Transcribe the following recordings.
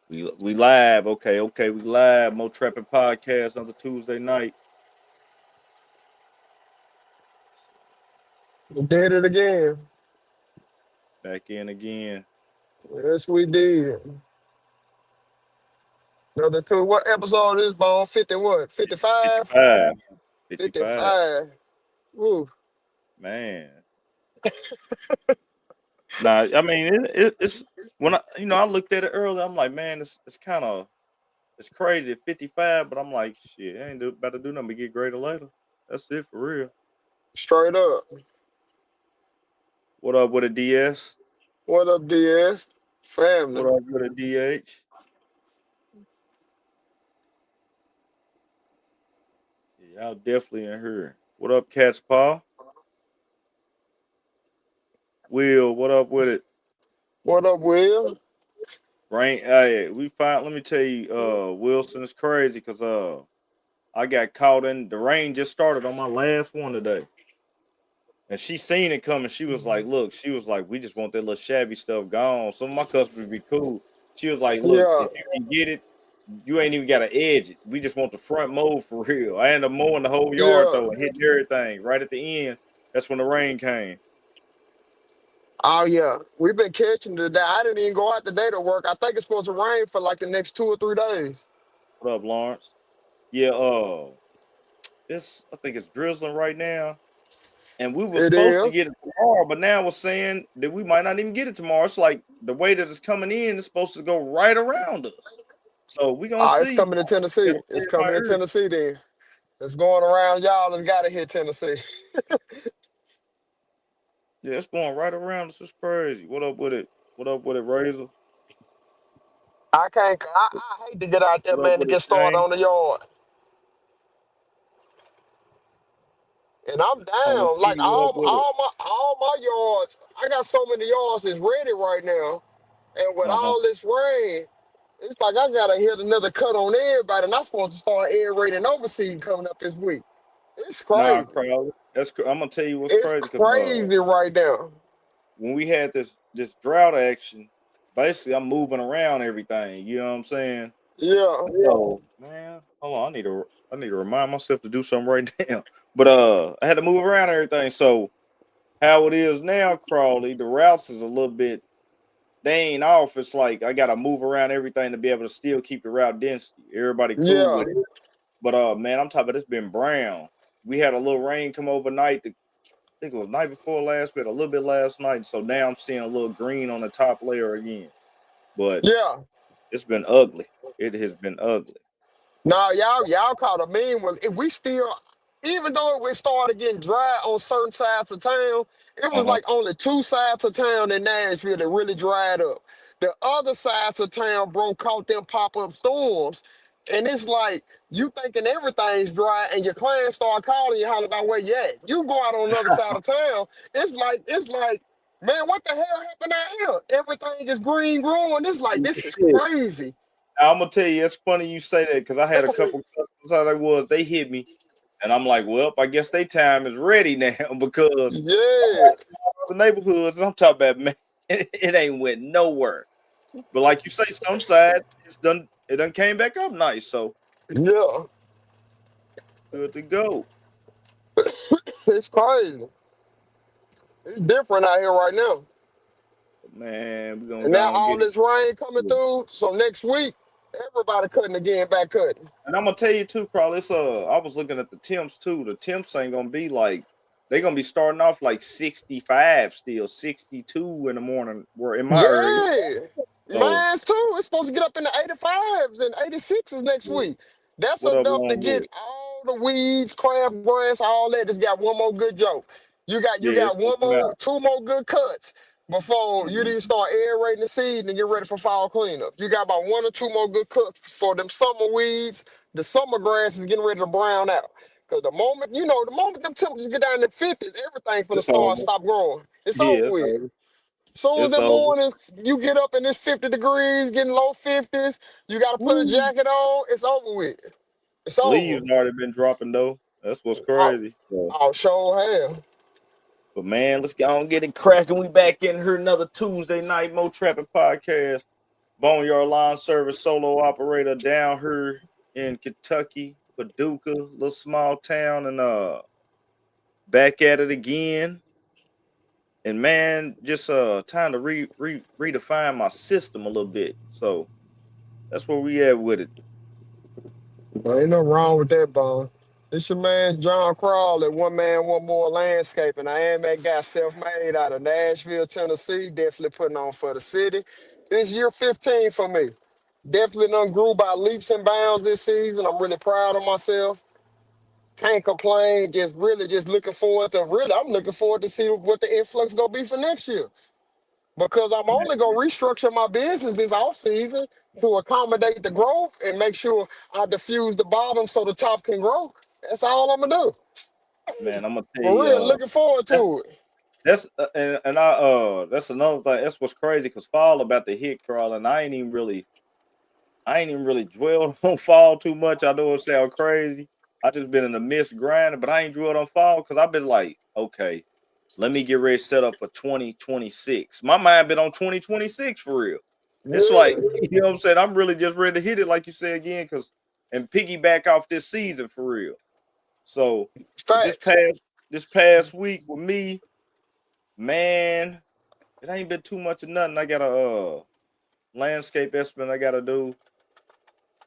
We live. Okay, we live. Mo Trappin podcast another Tuesday night. We did it again. Back in again. Yes, we did. Another two. What episode is Bone? 50 what? 55? 55. 55. 55. Woo. Man. Nah, I mean it's when I looked at it earlier, I'm like, man, it's kind of it's crazy at 55, but I'm like, shit, I ain't about to do nothing but get greater later. That's it for real. Straight up. What up with a DS? What up, DS? What Family. up with a DH? Yeah, y'all definitely in here. What up, Cat's Paw? Will, what up with it? What up, Will? Rain, hey, let me tell you, Wilson is crazy because I got caught in the rain just started on my last one today. And she seen it coming. She was like, look, we just want that little shabby stuff gone. Some of my customers be cool. She was like, look, Yeah. if you can get it, you ain't even gotta edge it. We just want the front mold for real. I ended up mowing the whole yard Yeah. though and hitting everything right at the end. That's when the rain came. Oh, yeah. We've been catching it today. I didn't even go out today to work. I think it's supposed to rain for like the next 2 or 3 days. What up, Lawrence? Yeah, I think it's drizzling right now. And we were It supposed to is. get it tomorrow, but now we're saying that we might not even get it tomorrow. It's like the way that it's coming in is supposed to go right around us. So we gonna It's see. coming to Gotta Tennessee. play It's it by coming to ear. Tennessee then. It's going around y'all and got to hit Tennessee. Yeah, it's going right around us. It's crazy. What up with it? What up with it, Razor? I can't. I hate to get out there, What up man, to with it, get started Shane? on the yard. And I'm Tony down. P, Like what up with it? all my yards. I got so many yards that's ready right now. And with Uh-huh. all this rain, it's like I gotta hit another cut on everybody. And I'm supposed to start aerating overseed coming up this week. It's Nah, crazy. Crowley. I'm gonna tell you what's It's crazy because crazy right now. when we had this drought action, basically I'm moving around everything. You know what I'm saying? Yeah. So, man, hold on. I need to remind myself to do something right now. But I had to move around everything. So how it is now, Crawley, the routes is a little bit they ain't off. It's like I gotta move around everything to be able to still keep the route density. Everybody cool Yeah. with it. But man, I'm talking about it's been brown. We had a little rain come overnight. I think it was night before last, but a little bit last night. So now I'm seeing a little green on the top layer again. But Yeah. it's been ugly. It has been ugly. Now y'all caught a mean one. If we still, even though it started getting dry on certain sides of town, it was Uh-huh. like only two sides of town in Nashville that really dried up. The other sides of town, bro, caught them pop-up storms. And it's like you thinking everything's dry, and your clients start calling you, hollering about where you at. You go out on the other side of town, it's like, man, what the hell happened out here? Everything is green growing. It's like this is Shit. crazy. I'm gonna tell you, it's funny you say that because I had a couple customers how they hit me, and I'm like, well, I guess they time is ready now because Yeah. the neighborhoods I'm talking about, man, it ain't went nowhere. But like you say, some side it done came back up nice, so Yeah, good to go. it's crazy. It's different out here right now. Man, we're gonna And now go and all get it. this rain coming through. So next week, everybody cutting again, back cutting. And I'm gonna tell you too, Carl. It's I was looking at the temps too. The temps ain't gonna be like they're gonna be starting off like 65 still, 62 in the morning. Where in my area, Yeah. so Mine's too. It's supposed to get up in the 85s and 86s next yeah. week. That's What up, enough to long with get it? all the weeds, crabgrass, all that. It's got one more good joke. You Yeah, it's got gonna one come more, out. two more good cuts before you Mhm. need to start aerating the seed and get ready for fall cleanup. You got about one or two more good cuts for them summer weeds. The summer grass is getting ready to brown out. Because the moment them temperatures get down in the 50s, everything for the It's start over. stop growing. It's over Yeah, it's with. over. Soon as It's the over. mornings you get up and it's 50 degrees, getting low 50s, you got to put a Woo. jacket on. It's over with. It's Leaves over. already been dropping though. That's what's I'll, crazy. So, I'll show have. but man, let's go and get it cracking. We back in here another Tuesday night Mo Trappin podcast. Boneyard Lawn Service solo operator down here in Kentucky, Paducah, little small town, and back at it again. And man, just time to redefine my system a little bit. So that's where we at with it. Well, ain't nothing wrong with that, Bone. It's your man John Crawley, one man, one more landscaping. I am that guy, self-made out of Nashville, Tennessee. Definitely putting on for the city. This year 15 for me. Definitely done grew by leaps and bounds this season. I'm really proud of myself. Can't complain. Just really just looking forward to really. I'm looking forward to see what the influx gonna be for next year because I'm only gonna restructure my business this off season to accommodate the growth and make sure I diffuse the bottom so the top can grow. That's all I'm gonna do. Man, I'm gonna tell For you, real, looking forward that's to it. and I that's another thing. That's what's crazy because fall about to hit, Carl, and I ain't even really dwelled on fall too much. I know it sound crazy. I just been in the midst grinding, but I ain't dwelled on fall because I've been like, okay, let me get ready set up for 2026. My mind been on 2026 for real. It's like, Yeah, you know what I'm saying? I'm really just ready to hit it, like you said again, because and piggyback off this season for real. So, but facts. this past week with me, man, it ain't been too much of nothing. I got a landscape estimate I gotta do.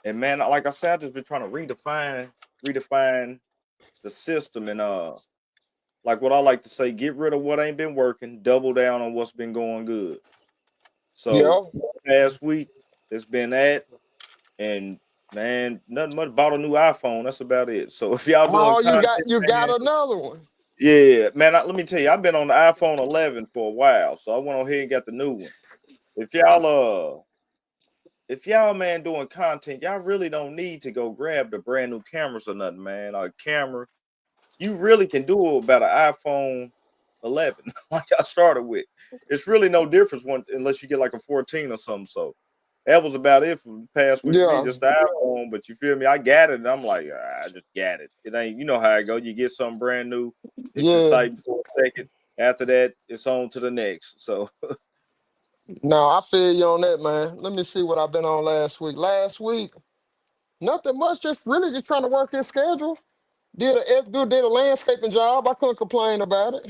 And man, like I said, I just been trying to redefine the system and like what I like to say, get rid of what ain't been working, double down on what's been going good. So Yeah. past week it's been that and man, nothing much bought a new iPhone. That's about it. So if y'all doing Oh, you content, got you got man, another one. yeah, man, let me tell you, I've been on the iPhone 11 for a while, so I went on ahead and got the new one. If y'all if y'all man doing content, y'all really don't need to go grab the brand new cameras or nothing, man. A camera, you really can do it about an iPhone 11, like I started with. It's really no difference one unless you get like a 14 or something. So that was about it for the past week for me, Yeah, just the iPhone. But you feel me? I got it, and I'm like, I just got it. It ain't, you know how it go. You get something brand new, it's yeah. exciting for a second. After that, it's on to the next. So No, I feel you on that, man. Let me see what I've been on last week. Last week, nothing much. Just really just trying to work his schedule. Did a landscaping job. I couldn't complain about it.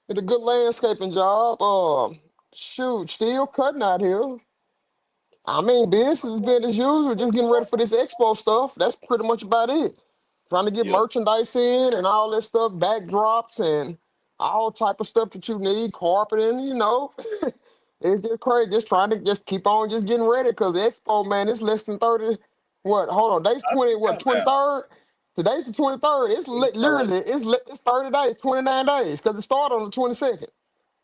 Did a good landscaping job. Shoot, still cutting out here. I mean, business has been as usual. Just getting ready for this expo stuff. That's pretty much about it. Trying to get yeah, merchandise in and all that stuff, backdrops and all type of stuff that you need, carpeting. It's just crazy. Just trying to just keep on just getting ready because the expo, man, it's less than 30. What? Hold on. Today's I 20, what, countdown. 23rd? Today's the 23rd. It's literally, it's 30 days, 29 days because it started on the 22nd. Okay,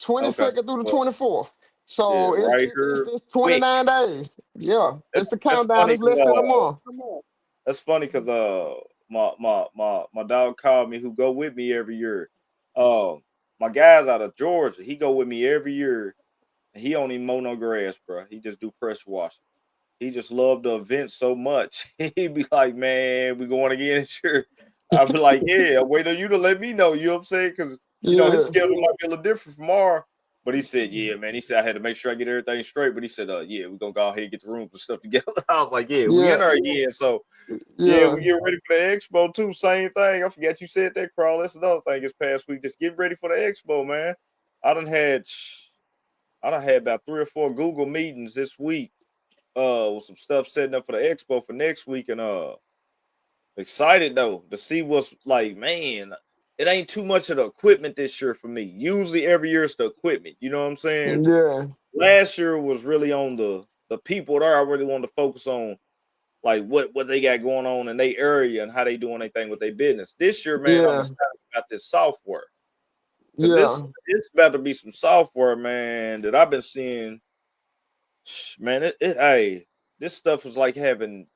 22nd through the well, 24th. yeah, So it's right it's, here, it's quick. 29 days. Yeah. It's the That's countdown. funny It's less because than a month. that's funny because my dog called me who go with me every year. My guy's out of Georgia. He go with me every year. And he don't even mow no grass, bro. He just do pressure washing. He just loved the event so much. He'd be like, "Man, we going again?" Sure. I'd be like, "Yeah, wait on you to let me know." You know what I'm saying? Because his Yeah. schedule might be a little different from ours. But he said, "Yeah, man." He said I had to make sure I get everything straight. But he said, yeah, we're gonna go ahead and get the rooms and stuff together." I was like, "Yeah, we in Yeah. there again." So yeah, Yeah. we get ready for the expo too. Same thing. I forgot you said that, Carl. That's another thing this past week. Just get ready for the expo, man. I done had I done had about 3 or 4 Google meetings this week, with some stuff setting up for the expo for next week, and excited though to see what's like. Man, it ain't too much of the equipment this year for me. Usually every year it's the equipment. You know what I'm saying? Yeah. Last year was really on the people there. I really wanted to focus on like what they got going on in their area and how they doing anything with their business. This year, man, I'm Yeah. excited about this software because Yeah. it's about to be some software, man, that I've been seeing. Man, hey, this stuff is like having,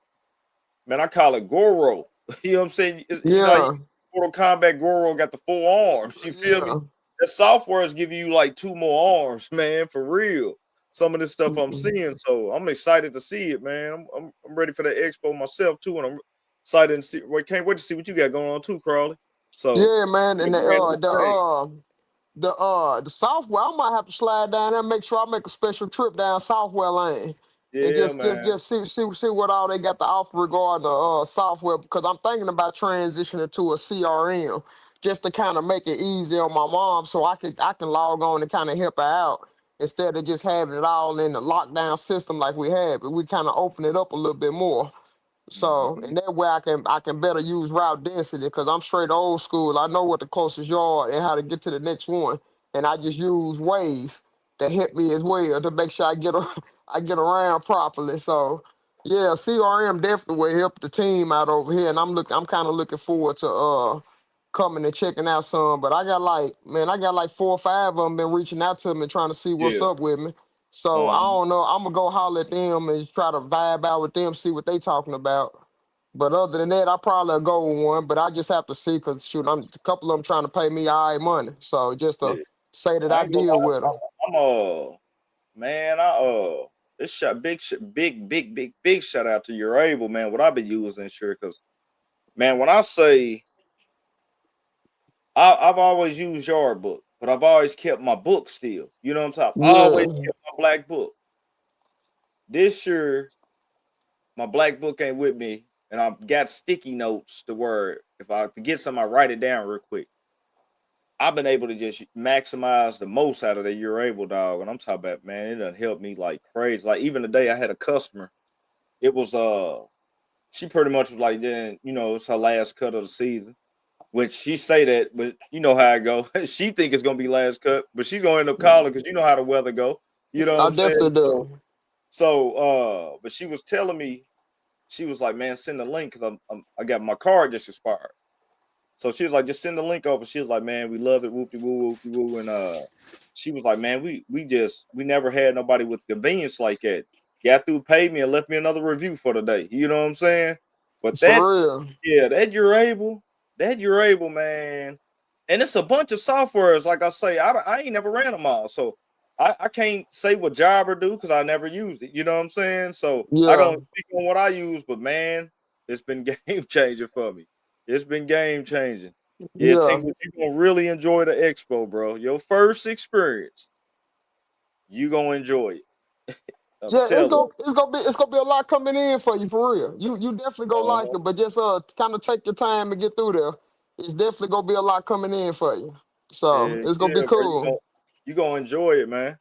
man, I call it Goro. You know what I'm saying? How Yeah. Mortal Kombat Goro got the 4 arms. You feel me? Yeah. The software is giving you like 2 more arms, man, for real. Some of this stuff I'm seeing, so I'm excited to see it, man. I'm ready for the expo myself too, and I'm excited to see. Well, can't wait to see what you got going on too, Crawley. So, Yeah, man. the And brand new thing. the software, I might have to slide down there and make sure I make a special trip down software lane. and Yeah, just man. see what all they got to offer regarding the software, because I'm thinking about transitioning to a CRM just to kind of make it easy on my mom, so I can log on and kind of help her out instead of just having it all in the lockdown system like we had, but we kind of open it up a little bit more. So, Hmm. and that way I can better use route density, because I'm straight old school. I know what the closest yard and how to get to the next one, and I just use ways to help me as well to make sure I get around properly. So, yeah, CRM definitely will help the team out over here, and I'm kind of looking forward to coming and checking out some. But I got like 4 or 5 of them been reaching out to me trying to see what's Yeah. up with me. So I Uh-huh. don't know. I'm gonna go holler at them and try to vibe out with them, see what they talking about. But other than that, I probably go with one. But I just have to see, cause shoot, I'm a couple of them trying to pay me all right money. So just to Yeah. say that I I ain't gonna deal lie, with them. bro. Man, this shot big shout out to your able, man. What I've been using sure, because man, when I say I've always used yard book, but I've always kept my book still. You know what I'm saying? I've always Yeah, kept my black book. This year, my black book ain't with me, and I've got sticky notes to where if I forget something, I write it down real quick. I've been able to just maximize the most out of the you're able dog. And I'm talking about, man, it done helped me like crazy. Like even today I had a customer. It was she pretty much was like, then, it's her last cut of the season. Which she say that, but you know how I go. She think it's gonna be last cut, but she's gonna end up calling because you know how the weather go. You know what I I'm saying? definitely So do. but she was telling me, she was like, man, send the link because I got my card just expired. So she was like, just send the link over. She was like, man, we love it, whoopty woo, whoopty woo. And she was like, man, we never had nobody with convenience like that. Got through, paid me, and left me another review for the day. You know what I'm saying? But that, For real. yeah, that you're able, man. And it's a bunch of softwares. Like I say, I ain't never ran them all, so I can't say what Jobber do because I never used it. You know what I'm saying? So I can Yeah, only speak on what I use. But man, it's been game changing for me. It's been game changing. Yeah, yeah. Tingle, you gonna really enjoy the expo, bro. Your first experience, you gonna enjoy it. I'm Yeah, telling it's gonna be a lot coming in for you, for real. You definitely gonna like you. it, but just kind of take your time and get through there. It's definitely gonna be a lot coming in for you. So Yeah, it's gonna be yeah, bro. cool. You gonna enjoy it, man.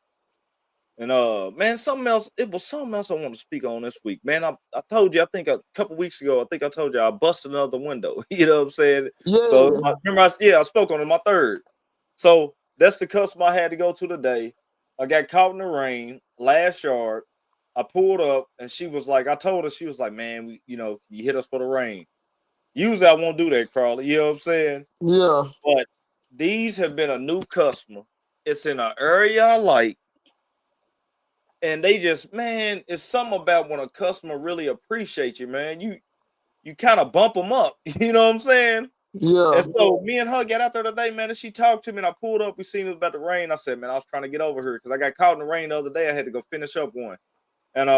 And man, something else. It was something else I want to speak on this week, man. I told you, I think a couple weeks ago, I think I told you I busted another window. You know what I'm saying? So Yeah, remember, I spoke on it my third. So that's the customer I had to go to today. I got caught in the rain last yard. I pulled up and she was like, I told her, she was like, man, you hit us for the rain. Usually I won't do that, Crawley. You know what I'm saying? yeah, But these have been a new customer. It's in an area I like. And they just, man, it's something about when a customer really appreciates you, man. You kind of bump them up. You know what I'm saying? yeah, And so me and her got out there today, man, and she talked to me and I pulled up. We seen it was about to rain. I said, man, I was trying to get over here because I got caught in the rain the other day. I had to go finish up one. And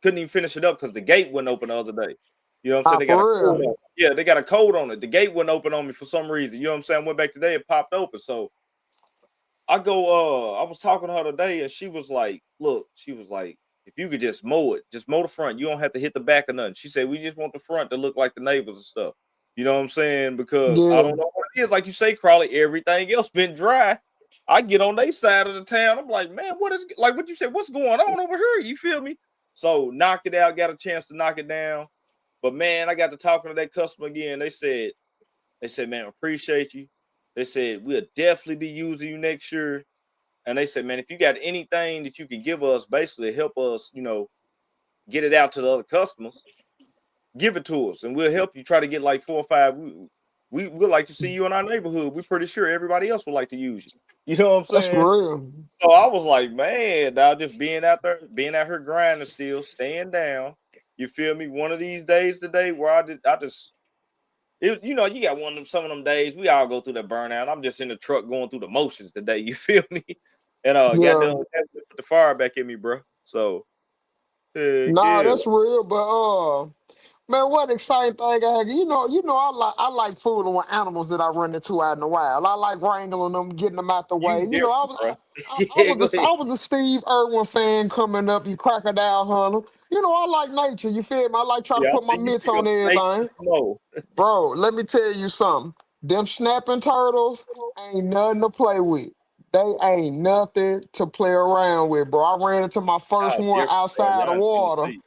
couldn't even finish it up because the gate wouldn't open the other day. You know what I'm saying? They got a for code on real. it. Yeah, they got a code on it. The gate wouldn't open on me for some reason. You know what I'm saying? I went back today, it popped open. So I was talking to her today and she was like, look, she was like, if you could just mow it, just mow the front. You don't have to hit the back or nothing. She said, we just want the front to look like the neighbors and stuff. You know what I'm saying? Because I Yeah, don't know what it is. Like you say, Crawley, everything else been dry. I get on their side of the town. I'm like, man, what is like what you said? What's going on over here? You feel me? So knocked it out, got a chance to knock it down. But man, I got to talking to that customer again. They said, man, appreciate you. They said, we'll definitely be using you next year. And they said, man, if you got anything that you can give us, basically help us, get it out to the other customers, give it to us, and we'll help you try to get like 4 or 5. We would like to see you in our neighborhood. We're pretty sure everybody else would like to use you. You know what I'm that's saying? for real. So I was like, man, now just being out there, being out here grinding still, staying down. You feel me? One of these days today where I just you got one of them, some of them days we all go through the burnout. I'm just in the truck going through the motions today. You feel me? And got Yeah. done with that, put the fire back in me, bro. So Nah, yeah, that's real. But Man, what exciting thing I had. I like fooling with animals that I run into out in the wild. I like wrangling them, getting them out the way. You You know, I different, was bro. I Yeah, go was a, ahead. I was a Steve Irwin fan coming up, you crocodile hunter. You know, I like nature, you feel me? I like try to Yeah, I put my see you mitts pick on up snakes everything. and snow. Bro, let me tell you something. Them snapping turtles ain't nothing to play with. They ain't nothing to play around with, bro. I ran into my first Y'all one different, bro. outside Y'all the in water. Tennessee.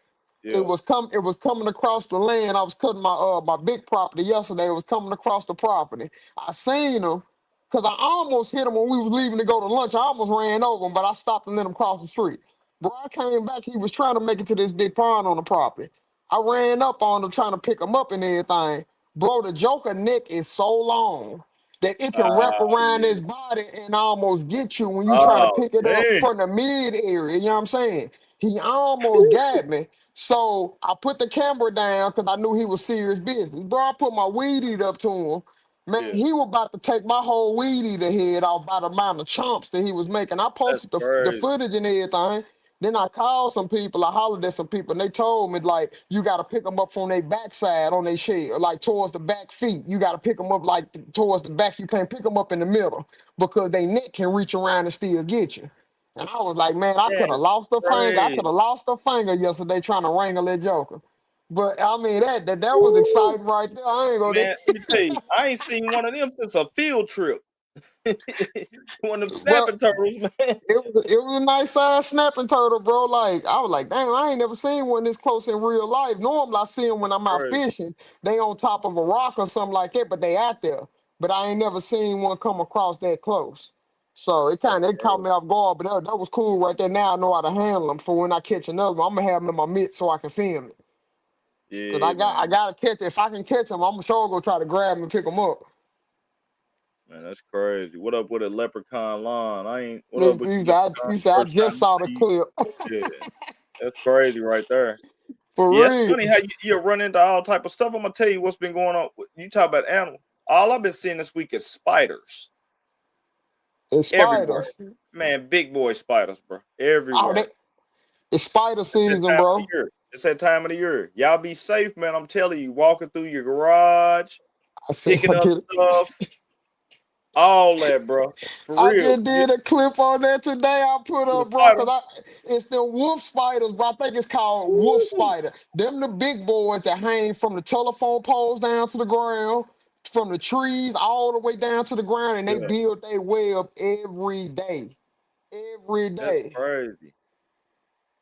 it Yeah. was come it was coming across the land. I was cutting my big property yesterday. It was coming across the property. I seen him because I almost hit him when we was leaving to go to lunch. I almost ran over him, but I stopped and let him cross the street. Bro, I came back. He was trying to make it to this big pond on the property. I ran up on him trying to pick him up and everything. Bro, the Joker neck is so long that it can wrap around Yeah. his body and almost get you when you try to Oh pick it up man. from the mid area. You know what I'm saying? He almost got me. So I put the camera down because I knew he was serious business. Bro, I put my weed eater up to him. Man, Yeah. he was about to take my whole weed eater head off by the amount of chomps that he was making. I That's posted the crazy. footage and everything. Then I called some people, I hollered at some people, and they told me, like, you got to pick them up from their backside on their shell, like towards the back feet. You got to pick them up like towards the back. You can't pick them up in the middle because they neck can reach around and still get you. And I was like, man, I could have That's lost a finger. I could crazy. have lost a finger yesterday trying to wrangle that joker. But I mean, that was Woo. exciting right there. I ain't gonna. Man, let me tell you, I ain't seen one of them since a field trip. One of them Bro, snapping turtles, man. it was a nice size snapping turtle, bro. Like I was like, damn, I ain't never seen one this close in real life. Normally, I see them when I'm out Crazy. fishing. They on top of a rock or something like that, but they out there. But I ain't never seen one come across that close. So That's it caught crazy. me off guard, but that was cool right there. Now I know how to handle them for when I catch another one. I'm gonna have them in my mitts so I can film it. Cause Yeah, I man. gotta catch it. If I can catch them, I'm sure gonna try to grab them and pick them up. Man, that's crazy. What up with a leprechaun lawn? I ain't. What He, up with he, you, said, leprechaun? he said, I First just time saw to the see clip. you. Yeah, that's crazy right there. For Yeah, it's real. funny how you run into all type of stuff. I'm gonna tell you what's been going on. You talk about animals. All I've been seeing this week is spiders It's everywhere. spiders. Man, big boy spiders, bro, Oh, everywhere. it's spider It's that season, time of the bro. year. It's that time of the year. Y'all be safe, man. I'm telling you, walking through your garage, I said picking up stuff, all that, bro. For I real. just did a clip on that today. I put The up, bro, spider. cause it's them wolf spiders, bro. I think it's called wolf Woo. spider. Them the big boys that hang from the telephone poles down to the ground, from the trees all the way down to the ground, and they Yeah, build their web every day. Every that's day. crazy.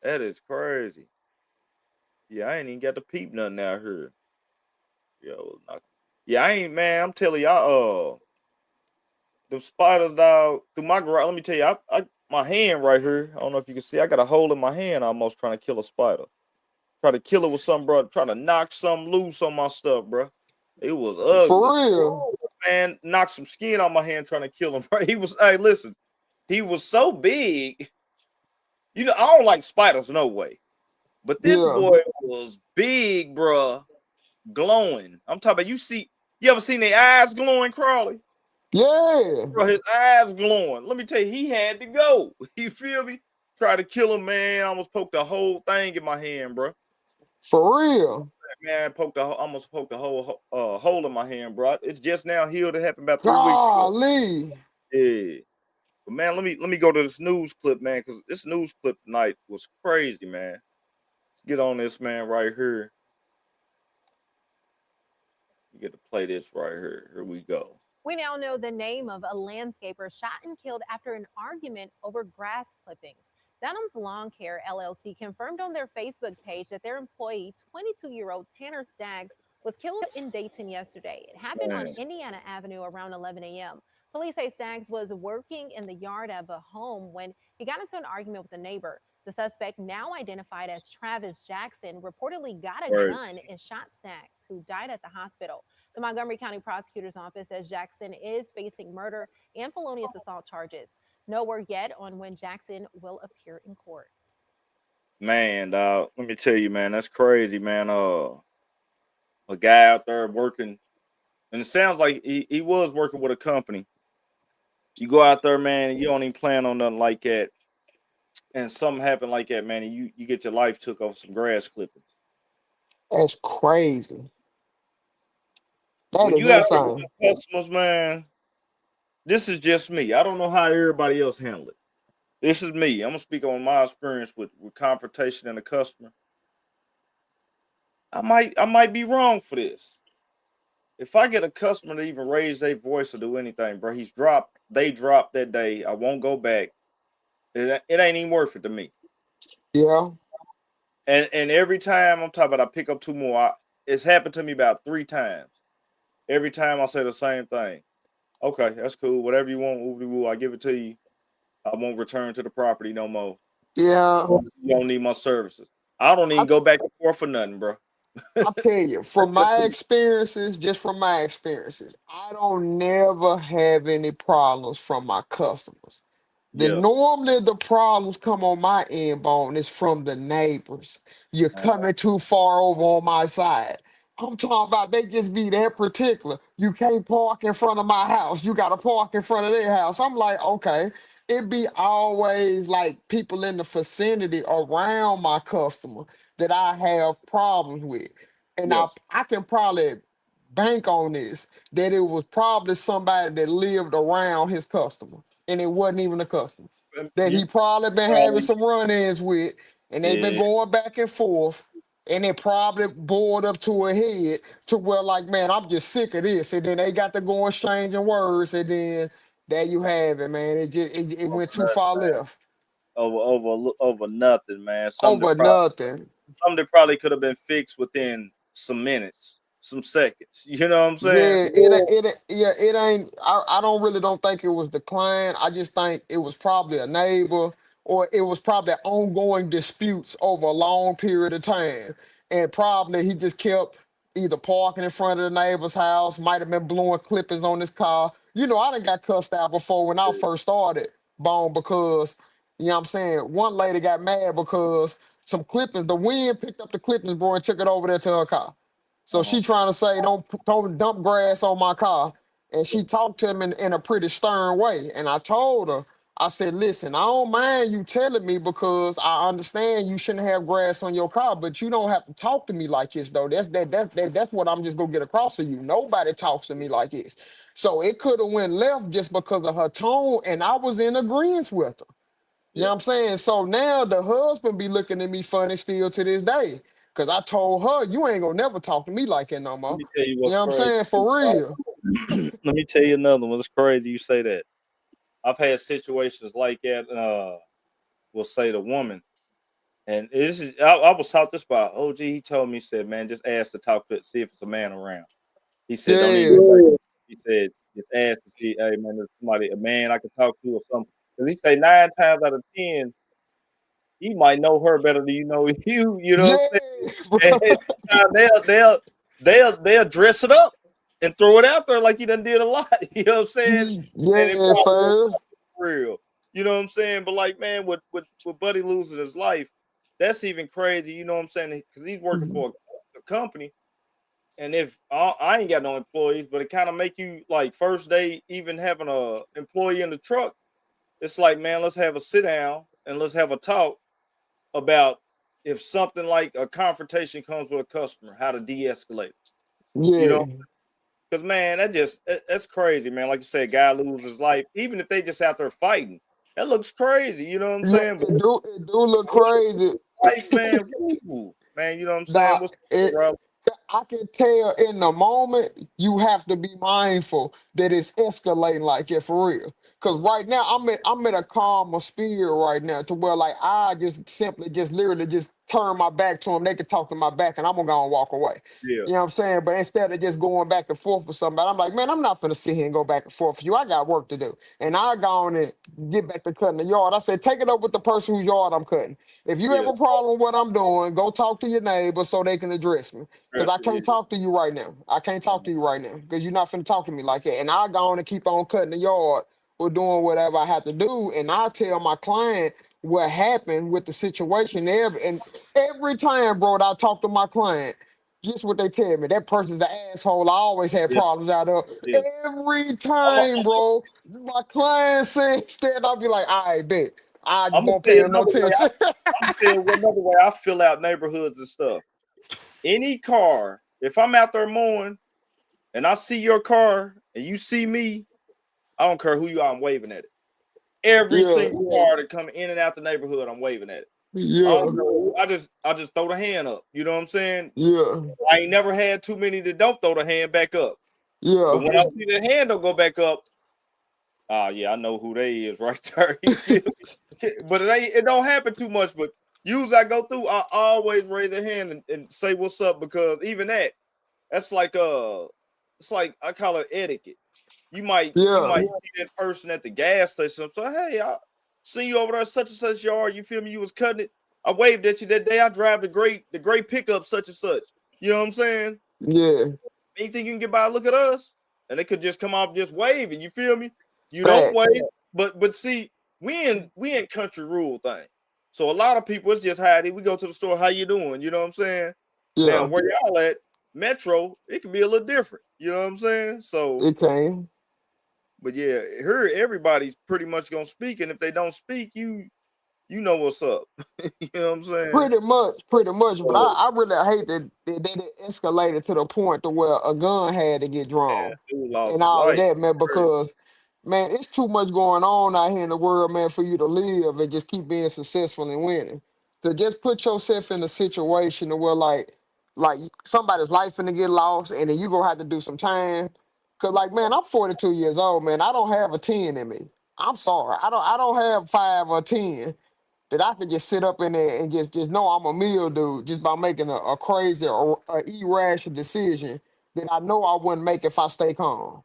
That is crazy. Yeah, I ain't even got to peep nothing out here. Yo, yeah, I ain't man. I'm telling y'all, the spiders dog through my garage. Let me tell you, I my hand right here. I don't know if you can see. I got a hole in my hand, almost trying to kill a spider. Try to kill it with something, bro. Trying to knock something loose on my stuff, bro. It was ugly. For real. Woo, man, knocked some skin on my hand trying to kill him. Bro. He was. Hey, listen. He was so big. You know, I don't like spiders, no way. But this Yeah. boy was big, bro. Glowing. I'm talking about. You ever seen their eyes glowing, Crawley? Yeah. Bro, his eyes glowing. Let me tell you, he had to go. You feel me? Try to kill him, man. Almost poked the whole thing in my hand, bro. For real. Man, almost poked a whole hole in my hand, bro. It's just now healed. It happened about 3 weeks ago. Golly. Yeah, but man, let me go to this news clip, man, because this news clip tonight was crazy, man. Let's get on this, man, right here. You get to play this right here. Here we go. We now know the name of a landscaper shot and killed after an argument over grass clippings. Dunham's Lawn Care LLC confirmed on their Facebook page that their employee, 22-year-old Tanner Staggs, was killed in Dayton yesterday. It happened on Man, Indiana Avenue around 11 a.m. Police say Staggs was working in the yard of a home when he got into an argument with a neighbor. The suspect, now identified as Travis Jackson, reportedly got a crazy. gun and shot Staggs, who died at the hospital. The Montgomery County Prosecutor's Office says Jackson is facing murder and felonious assault charges. No word yet on when Jackson will appear in court. Man, dog, let me tell you, man, that's crazy, man. A guy out there working, and it sounds like he was working with a company. You go out there, man, and you don't even plan on nothing like that, and something happened like that, man, and you get your life took off some grass clippings. That's crazy. That When is you have insane. customers, man, this is just me. I don't know how everybody else handle it. This is me. I'm gonna speak on my experience with confrontation and a customer. I might be wrong for this. If I get a customer to even raise their voice or do anything, bro, they dropped that day. I won't go back. It ain't even worth it to me. Yeah. And every time I'm talking about I pick up two more, it's happened to me about 3 times. Every time I say the same thing. Okay, that's cool. Whatever you want, woo, I give it to you. I won't return to the property no more. Yeah. You don't need my services. I don't I even go back and forth for nothing, bro. I tell you, from my experiences, just from my experiences, I don't never have any problems from my customers. Yeah. Normally the problems come on my end bone is from the neighbors. You're Uh-huh. coming too far over on my side. I'm talking about they just be that particular. You can't park in front of my house. You gotta park in front of their house. I'm like, okay. It be always like people in the vicinity around my customer that I have problems with. And Yeah. I can probably bank on this that it was probably somebody that lived around his customer and it wasn't even a customer that You he probably been having probably some run-ins with and they've been yeah. going back and forth and it probably boiled up to a head to where like man I'm just sick of this and then they got to go exchanging words and then there you have it man it Over went too nothing, far man. left Over nothing, man. over nothing. Something that probably could have been fixed within some minutes, some seconds. You know what I'm saying? Yeah, yeah, it ain't. I don't really don't think it was the client. I just think it was probably a neighbor, or it was probably ongoing disputes over a long period of time, and probably he just kept either parking in front of the neighbor's house, might have been blowing clippings on his car. You know, I done got cussed out before when I first started, Bone, because you know what I'm saying. One lady got mad because some clippings, the wind picked up the clippings, bro, and took it over there to her car. So Uh-huh. she trying to say, don't dump grass on my car. And she talked to him in a pretty stern way. And I told her, I said, listen, I don't mind you telling me because I understand you shouldn't have grass on your car, but you don't have to talk to me like this though. That's what I'm just gonna get across to you. Nobody talks to me like this. So it could have went left just because of her tone, and I was in agreement with her. You know Yeah. what I'm saying? So now the husband be looking at me funny still to this day. Cause I told her, you ain't gonna never talk to me like that no Let more. me tell you You what's know what I'm crazy. saying? For real. Let me tell you another one. It's crazy you say that. I've had situations like that. We'll say the woman, and this is I was taught this by OG. He told me, he said, "Man, just ask to talk to see if it's a man around." He said, "Don't even." Yeah. He said, "Just ask to see, hey man, there's somebody, a man I can talk to or something." Because he say 9 times out of 10, he might know her better than you know you. You know what I'm Yeah, saying? bro. And sometimes they'll dress it up and throw it out there like he done did a lot. You know what I'm saying? And it Yeah, probably won't fam. be real. You know what I'm saying? But like, man, with Buddy losing his life, that's even crazy. You know what I'm saying? Because he's working for a company, and if I ain't got no employees, but it kind of make you like first day even having a employee in the truck. It's like, man, let's have a sit down and let's have a talk about if something like a confrontation comes with a customer, how to de-escalate. You know, Yeah. because man, that's crazy, man. Like you said, guy loses his life, even if they just out there fighting. That looks crazy. You know what I'm Yeah, saying? But it do look crazy. life, man, woo, man. You know what I'm saying? Doc, What's up, bro? I can tell in the moment you have to be mindful that it's escalating like it for real. Cause right now I'm in a calmer spirit right now to where like I just simply just literally just turn my back to them. They can talk to my back and I'm gonna go and walk away. Yeah, You know what I'm saying? But instead of just going back and forth with somebody, I'm like, man, I'm not gonna sit here and go back and forth with you. I got work to do. And I go on and get back to cutting the yard. I said, take it up with the person whose yard I'm cutting. If you have yeah. a problem with what I'm doing, go talk to your neighbor so they can address me. Because Trust I me, can't talk to you right now. I can't talk yeah. to you right now because you're not finna talk to me like that. And I go on and keep on cutting the yard or doing whatever I have to do. And I tell my client what happened with the situation there. And every time, bro, that I talk to my client, just what they tell me. That person's the asshole. I always had Yeah, problems out of. yeah. Every I'm gonna, time, bro, my client says that, I'll be like, I bet. I just I'm gonna won't tell pay you him no another way. attention. I'm gonna tell you another way I fill out neighborhoods and stuff. any car, if I'm out there mowing and I see your car and you see me, I don't care who you are, I'm waving at it. Every Yeah, single car that come in and out the neighborhood, I'm waving at it. yeah, I just throw the hand up. You know what I'm saying? yeah, I ain't never had too many that don't throw the hand back up. But yeah. when I see the hand don't go back up, yeah, I know who they is right there. You feel me? But it don't happen too much. But usually I go through, I always raise the hand and say what's up, because even that's like it's like I call it etiquette. You might Yeah, see that person at the gas station. So hey, I see you over there such and such yard. You feel me? You was cutting it. I waved at you that day. I drive the great pickup such and such. You know what I'm saying? yeah. Anything you can get by, look at us, and they could just come off just waving. You feel me? You don't Facts. wave, but see, we in country rural thing. So a lot of people, it's just howdy. We go to the store. How you doing? You know what I'm saying? Now Yeah, where y'all at, Metro, it can be a little different. You know what I'm saying? So, it can. but yeah, here everybody's pretty much gonna speak, and if they don't speak, you know what's up. You know what I'm saying? Pretty much, pretty much. But So I really hate that it escalated to the point to where a gun had to get drawn dude lost and his all of life. that, man, because man, it's too much going on out here in the world, man, for you to live and just keep being successful and winning. To just put yourself in a situation to where like somebody's life finna get lost and then you gonna have to do some time. Cause like man, I'm 42 years old, man. I don't have a 10 in me. I'm sorry. I don't have 5 or 10 that I could just sit up in there and just know I'm a meal dude just by making a crazy or a irrational decision that I know I wouldn't make if I stay calm.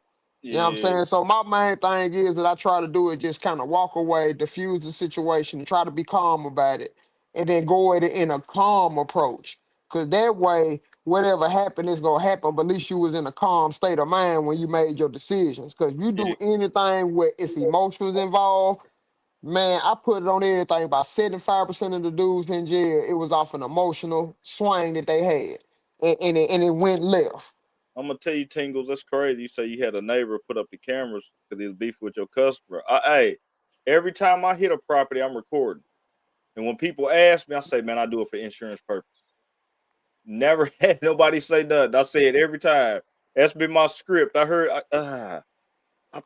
You know what I'm Yeah, saying? So my main thing is that I try to do is just kind of walk away, diffuse the situation, and try to be calm about it, and then go at it in a calm approach. Cause that way, whatever happened is gonna happen. But at least you was in a calm state of mind when you made your decisions. Cause you yeah. do anything where it's emotions involved, man, I put it on everything. About 75% of the dudes in jail, it was off an emotional swing that they had, and it went left. I'm gonna tell you, Tingles, that's crazy. You say you had a neighbor put up the cameras because he was beefing with your customer. Hey, every time I hit a property, I'm recording. And when people ask me, I say, man, I do it for insurance purposes. Never had nobody say nothing. I say it every time. That's been my script. I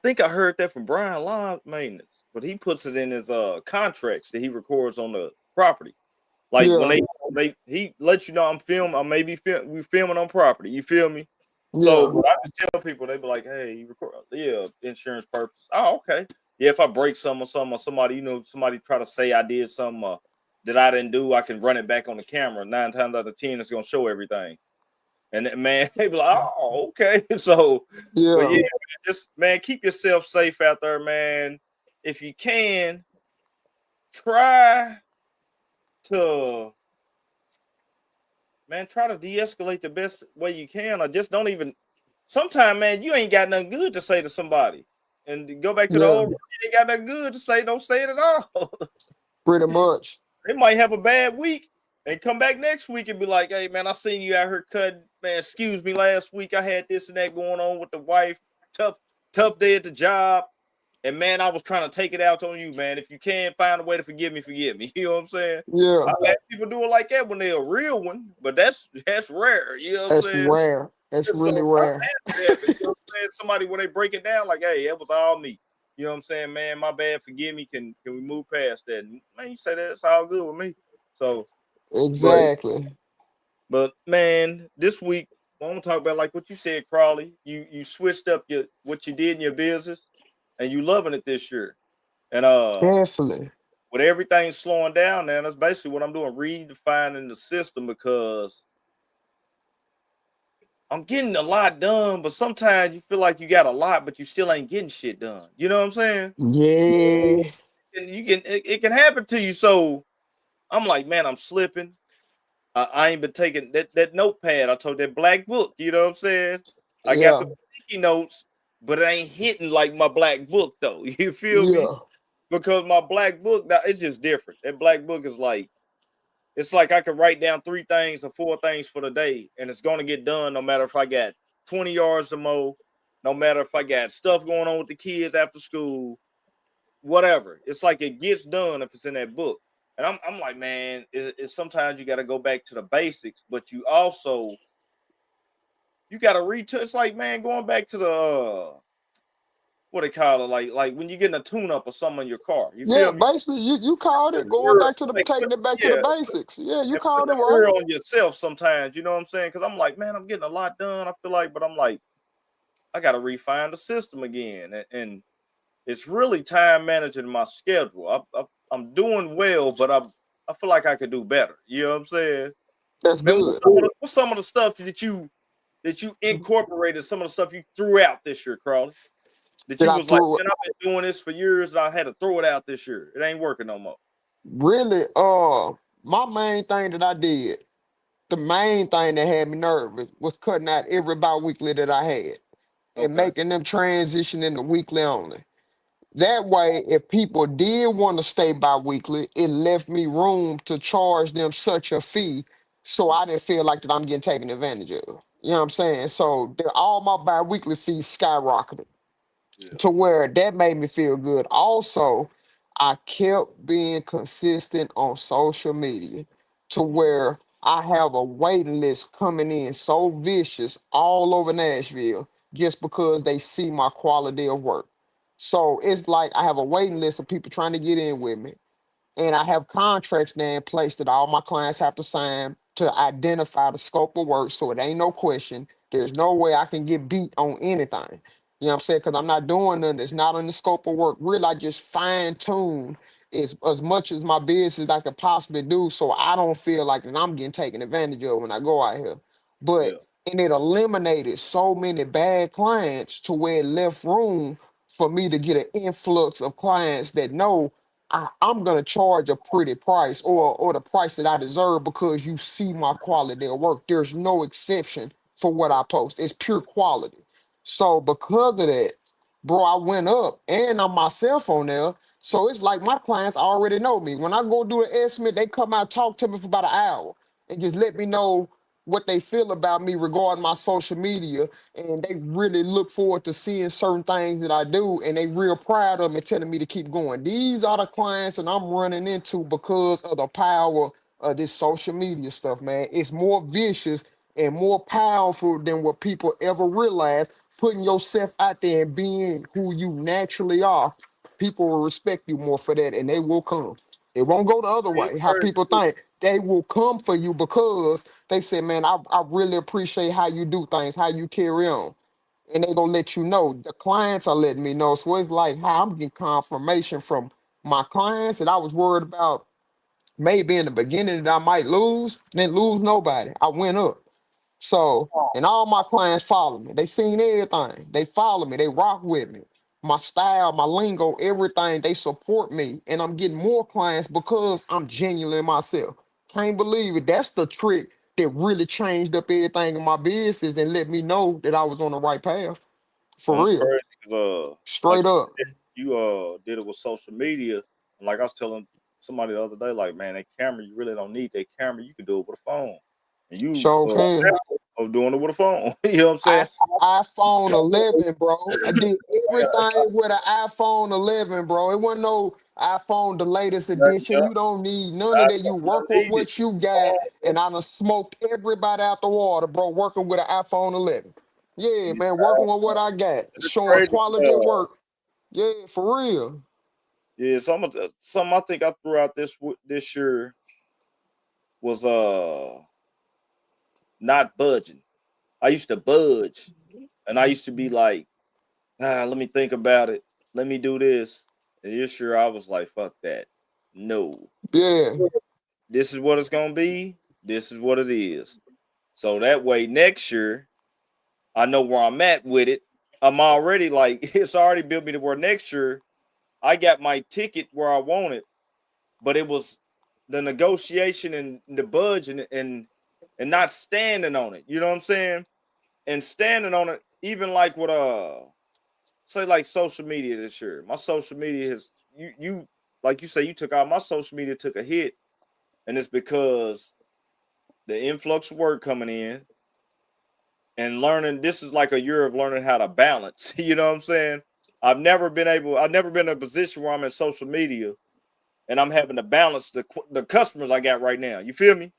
think I heard that from Brian Lawn Maintenance, but he puts it in his contracts that he records on the property. Like when Yeah, he lets you know I may be we filming on property. You feel me? So yeah, but I just tell people, they be like, hey, you record, yeah, insurance purpose. Oh, okay. Yeah, if I break something or somebody, somebody try to say I did something that I didn't do, I can run it back on the camera. 9 times out of 10, it's gonna show everything. And man, they be like, oh, okay. So, but yeah. yeah, man, just man, keep yourself safe out there, man. If you can, try to try to de-escalate the best way you can, or just don't even. Sometimes, man, you ain't got nothing good to say to somebody, and to go back to the Yeah, old, you ain't got nothing good to say. Don't say it at all. pretty much. They might have a bad week and come back next week and be like, "Hey, man, I seen you out here cutting. Man, excuse me, last week I had this and that going on with the wife. Tough, tough day at the job." And man, I was trying to take it out on you, man. If you can find a way to forgive me, forgive me. You know what I'm saying? Yeah, I've had people do it like that when they're a real one, but that's rare. You know what I'm that's saying? rare. That's So really I've rare. had it happen. You know what I'm saying? Somebody when they break it down, like, hey, it was all me. You know what I'm saying, man? My bad, forgive me. Can we move past that? And, man, you say that it's all good with me. So, but Exactly. man, this week I want to talk about like what you said, Crawley. You switched up your what you did in your business, and you loving it this year. And Definitely. with everything slowing down now, that's basically what I'm doing, redefining the system because I'm getting a lot done, but sometimes you feel like you got a lot, but you still ain't getting shit done. You know what I'm saying? Yeah, And it can happen to you. So I'm like, man, I'm slipping. I ain't been taking that notepad. I told that black book. You know what I'm saying? I got yeah, the sticky notes, but it ain't hitting like my black book though. You feel me? yeah, Because my black book now it's just different. That black book is like it's like I can write down 3 things or 4 things for the day, and it's gonna get done no matter if I got 20 yards to mow, no matter if I got stuff going on with the kids after school, whatever. It's like it gets done if it's in that book. And I'm like, man, it's sometimes you got to go back to the basics, but you also you got to retouch. It's like, man, going back to the what they call it, like when you getting a tune up or something in your car. You Yeah, feel me? basically, you called Put it going your- back to the like, taking it back to the yeah, basics. Yeah, you and put called it the right. fear on yourself sometimes. You know what I'm saying? Because I'm like, man, I'm getting a lot done. I feel like, but I'm like, I got to refine the system again, and it's really time managing my schedule. I'm doing well, but I feel like I could do better. You know what I'm saying? That's Man, good. what's some of the stuff that you incorporated? Some of the stuff you threw out this year, Crawley. That That you I was like, threw man, I've been doing this for years, and I had to throw it out this year. It ain't working no more. really my main thing that I did, the main thing that had me nervous was cutting out every bi-weekly that I had and Okay. making them transition into weekly only. That way, if people did want to stay bi-weekly, it left me room to charge them such a fee so I didn't feel like that I'm getting taken advantage of. You know what I'm saying? So all my bi-weekly fees skyrocketed Yeah. to where that made me feel good. Also, I kept being consistent on social media to where I have a waiting list coming in so vicious all over Nashville just because they see my quality of work. So it's like I have a waiting list of people trying to get in with me. And I have contracts now in place that all my clients have to sign to identify the scope of work. So it ain't no question. There's no way I can get beat on anything. You know what I'm saying? Because I'm not doing nothing that's not in the scope of work. Really, I just fine tune as much as my business I could possibly do so I don't feel like that I'm getting taken advantage of when I go out here. But Yeah. and it eliminated so many bad clients to where it left room for me to get an influx of clients that know I'm gonna charge a pretty price or the price that I deserve because you see my quality of work. There's no exception for what I post. It's pure quality. So because of that, bro, I went up and I'm myself on there. So it's like my clients already know me. When I go do an estimate, they come out talk to me for about an hour and just let me know what they feel about me regarding my social media, and they really look forward to seeing certain things that I do, and they real proud of me telling me to keep going. These are the clients that I'm running into because of the power of this social media stuff, man. It's more vicious and more powerful than what people ever realize. Putting yourself out there and being who you naturally are, people will respect you more for that, and they will come. It won't go the other It's way. How crazy. people think they will come for you because they say, man, I really appreciate how you do things, how you carry on. And they gonna let you know. The clients are letting me know. So it's like how I'm getting confirmation from my clients that I was worried about maybe in the beginning that I might lose, then lose nobody. I went up. So, and all my clients follow me. They seen everything. They follow me. They rock with me. My style, my lingo, everything. They support me, and I'm getting more clients because I'm genuine myself. Can't believe it. That's the trick that really changed up everything in my business and let me know that I was on the right path. And For it's real, crazy because like straight up. you did it with social media, and like I was telling somebody the other day, like, man, that camera, you really don't need that camera. You can do it with a phone, and you So can. now are doing it with a phone. You know what I'm saying? I iPhone 11, bro. I did everything with an iPhone 11, bro. It wasn't no iPhone the latest edition. Yeah, You don't need none of that. You you work don't with need it. what you got, and I done smoked everybody out the water, bro. Working with an iPhone 11. Yeah, Yeah, man. Working with what I got, it's showing crazy. quality of work. Yeah, for real. Yeah, some I think I threw out this year was not budging. I used to budge, and I used to be like, let me think about it. Let me do this. And this year I was like, fuck that. No. Yeah, This is what it's gonna be. This is what it is. So that way next year I know where I'm at with it. I'm already like it's already built me to where next year I got my ticket where I want it, but it was the negotiation and the budge and not standing on it. You know what I'm saying? And standing on it, even like with say like social media this year. My social media has you like you say you took out my social media took a hit, and it's because the influx of work coming in and learning. This is like a year of learning how to balance. You know what I'm saying? I've never been in a position where I'm in social media and I'm having to balance the customers I got right now. You feel me?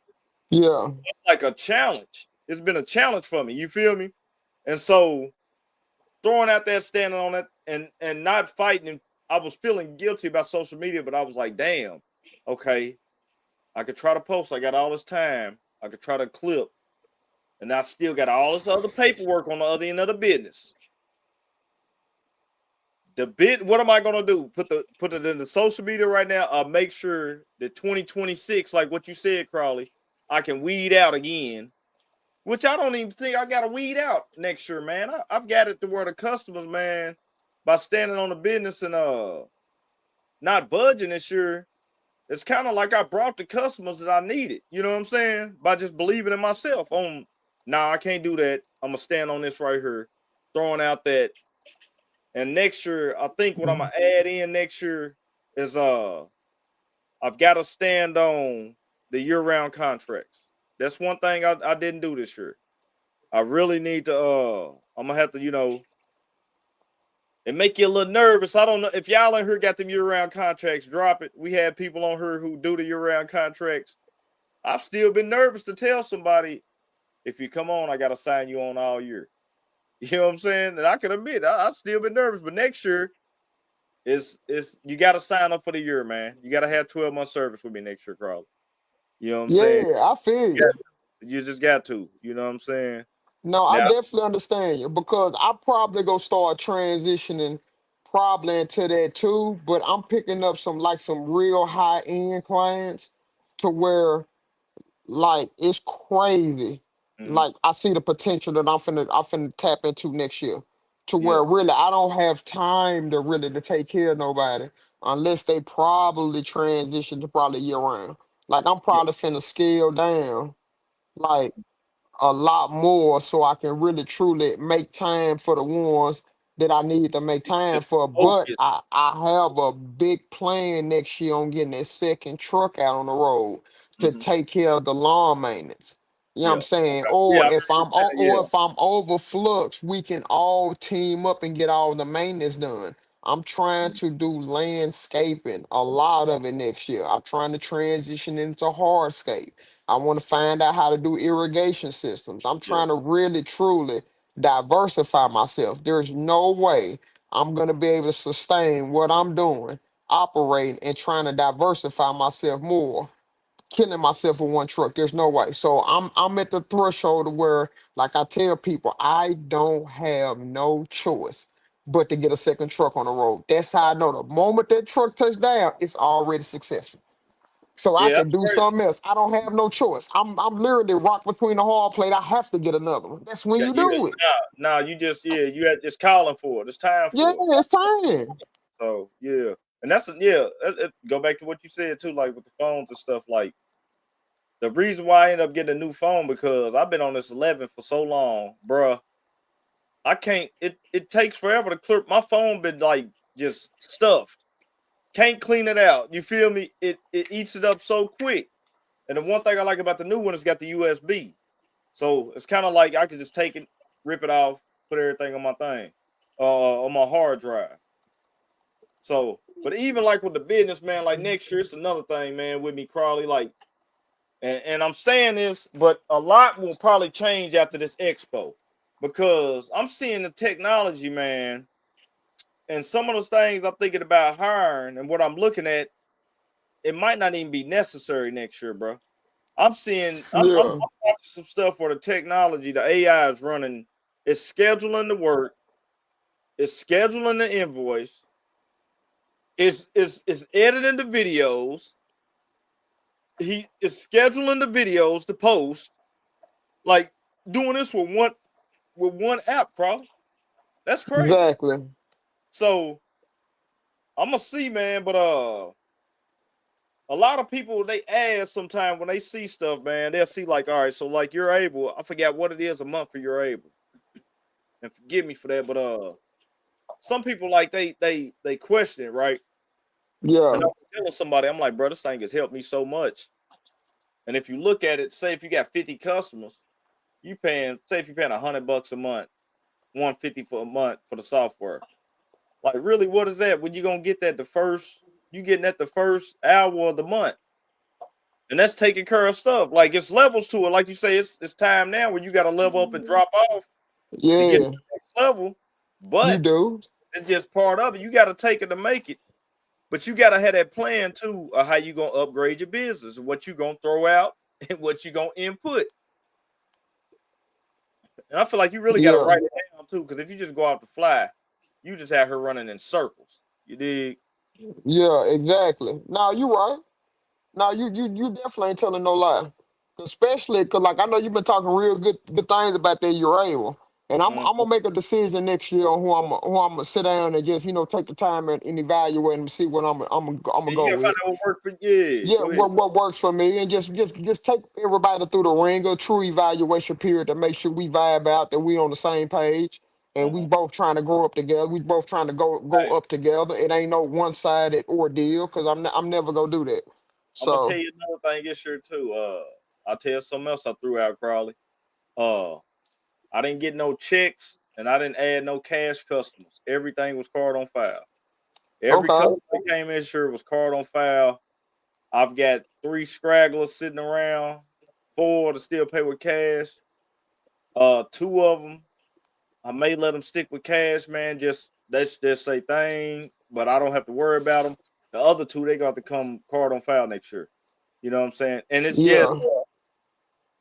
Yeah. It's like a challenge. It's been a challenge for me. You feel me? And so throwing out that, standing on it, and not fighting. And I was feeling guilty about social media, but I was like, damn, okay, I could try to post. I got all this time. I could try to clip, and I still got all this other paperwork on the other end of the business. What am I gonna do? Put it in the social media right now? I'll make sure that 2026, like what you said, Crawley, I can weed out again. Which I don't even think I gotta weed out next year, man. I've got it to where the customers, man, by standing on the business and not budging this year, it's kind of like I brought the customers that I needed. You know what I'm saying? By just believing in myself. Nah, I can't do that. I'm gonna stand on this right here, throwing out that. And next year, I think what I'm gonna add in next year is I've got to stand on the year-round contracts. That's one thing I didn't do this year. I really need to I'm gonna have to, it make you a little nervous. I don't know if y'all in here got them year-round contracts, drop it. We had people on here who do the year-round contracts. I've still been nervous to tell somebody, if you come on, I gotta sign you on all year. You know what I'm saying? And I can admit I still been nervous, but next year is you gotta sign up for the year, man. You gotta have 12-month service with me next year, Carl. You know what I'm saying? Yeah, I feel Yeah, you. you just got to, you know what I'm saying? No, I Now, definitely understand you because I probably gonna start transitioning probably into that too. But I'm picking up some real high end clients to where like it's crazy. mhm, Like I see the potential that I'm finna tap into next year. To yeah, where really I don't have time to really to take care of nobody unless they probably transition to probably year round. Like I'm yeah, probably finna scale down like a lot more so I can really truly make time for the ones that I need to make time just for. But focus. I have a big plan next year on getting that second truck out on the road to Mhm, take care of the lawn maintenance. You know what yeah, I'm saying? okay, yeah, Or I if remember that, or yeah, if I'm over flux, we can all team up and get all the maintenance done. I'm trying mhm, to do landscaping, a lot of it next year. I'm trying to transition into hardscape. I want to find out how to do irrigation systems. I'm yeah, trying to really, truly diversify myself. There's no way I'm going to be able to sustain what I'm doing, operating, and trying to diversify myself more, killing myself with one truck. There's no way. So I'm at the threshold of where, like I tell people, I don't have no choice but to get a second truck on the road. That's how I know the moment that truck touches down, it's already successful so I yeah, can that's do crazy. something else. I don't have no choice. I'm literally rock between the hard plate. I have to get another one. That's when Yeah, you yeah, do it. you just, yeah, it's calling for it. It's time Yeah, for it. it's time. So yeah, and that's yeah. Go back to what you said too, like with the phones and stuff. Like the reason why I ended up getting a new phone because I've been on this 11 for so long, bruh. I can't. It takes forever to clear. My phone been like just stuffed. Can't clean it out. You feel me? It eats it up so quick. And the one thing I like about the new one is got the USB. So it's kind of like I can just take it, rip it off, put everything on my thing, on my hard drive. So, but even like with the business, man, like next year, it's another thing, man, with me, Crawley. Like, and I'm saying this, but a lot will probably change after this expo because I'm seeing the technology, man, and some of those things I'm thinking about hiring and what I'm looking at, it might not even be necessary next year, bro. I'm Yeah, watching some stuff where the technology, the AI is running, it's scheduling the work, it's scheduling the invoice, it's editing the videos, he is scheduling the videos to post, like doing this with one app, probably. That's crazy. exactly. So I'm gonna see, man, but a lot of people they ask sometimes when they see stuff, man, they'll see like, all right, so like you're able, I forget what it is a month for you're able. And forgive me for that, but some people like they question it, right? And I Yeah, was telling somebody, I'm like, bro, this thing has helped me so much. And if you look at it, say if you got 50 customers, you paying, say if you're paying $100 a month, 150 for a month for the software. Like, really, what is that? When you gonna get that the first you getting at the first hour of the month. And that's taking care of stuff. Like it's levels to it. Like you say, it's time now where you got to level up and drop off to get to Yeah, the next level. you But do. it's just part of it. You got to take it to make it. But you got to have that plan too of how you gonna upgrade your business and what you gonna throw out and what you gonna input. And I feel like you really got to Yeah, write it down too, because if you just go out to fly, you just have her running in circles. You dig? yeah, exactly. Now you right. Now you definitely ain't telling no lie. Especially because like I know you've been talking real good things about that Ural. And I'm Mhm. gonna make a decision next year on who I'm gonna sit down and just take the time and evaluate and see what I'm gonna Yeah, you go gotta find with. out what work for you. Yeah, Yeah, go ahead. what works for me, and just take everybody through the ring, a true evaluation period to make sure we vibe out, that we on the same page, and we Uh-huh. both trying to grow up together. We both trying to go Hey, up together. It ain't no one sided ordeal because I'm never gonna do that. I'm gonna tell So you another thing this year too. I'll tell you something else I threw out, Crowley. Uh, I didn't get no checks and I didn't add no cash customers. Everything was card on file. Every okay, customer that came in here was card on file. I've got 3 scragglers sitting around, 4 to still pay with cash. 2 of them I may let them stick with cash, man. Just that's just a thing, but I don't have to worry about them. The other 2, they got to come card on file next year. You know what I'm saying? And it's just yeah,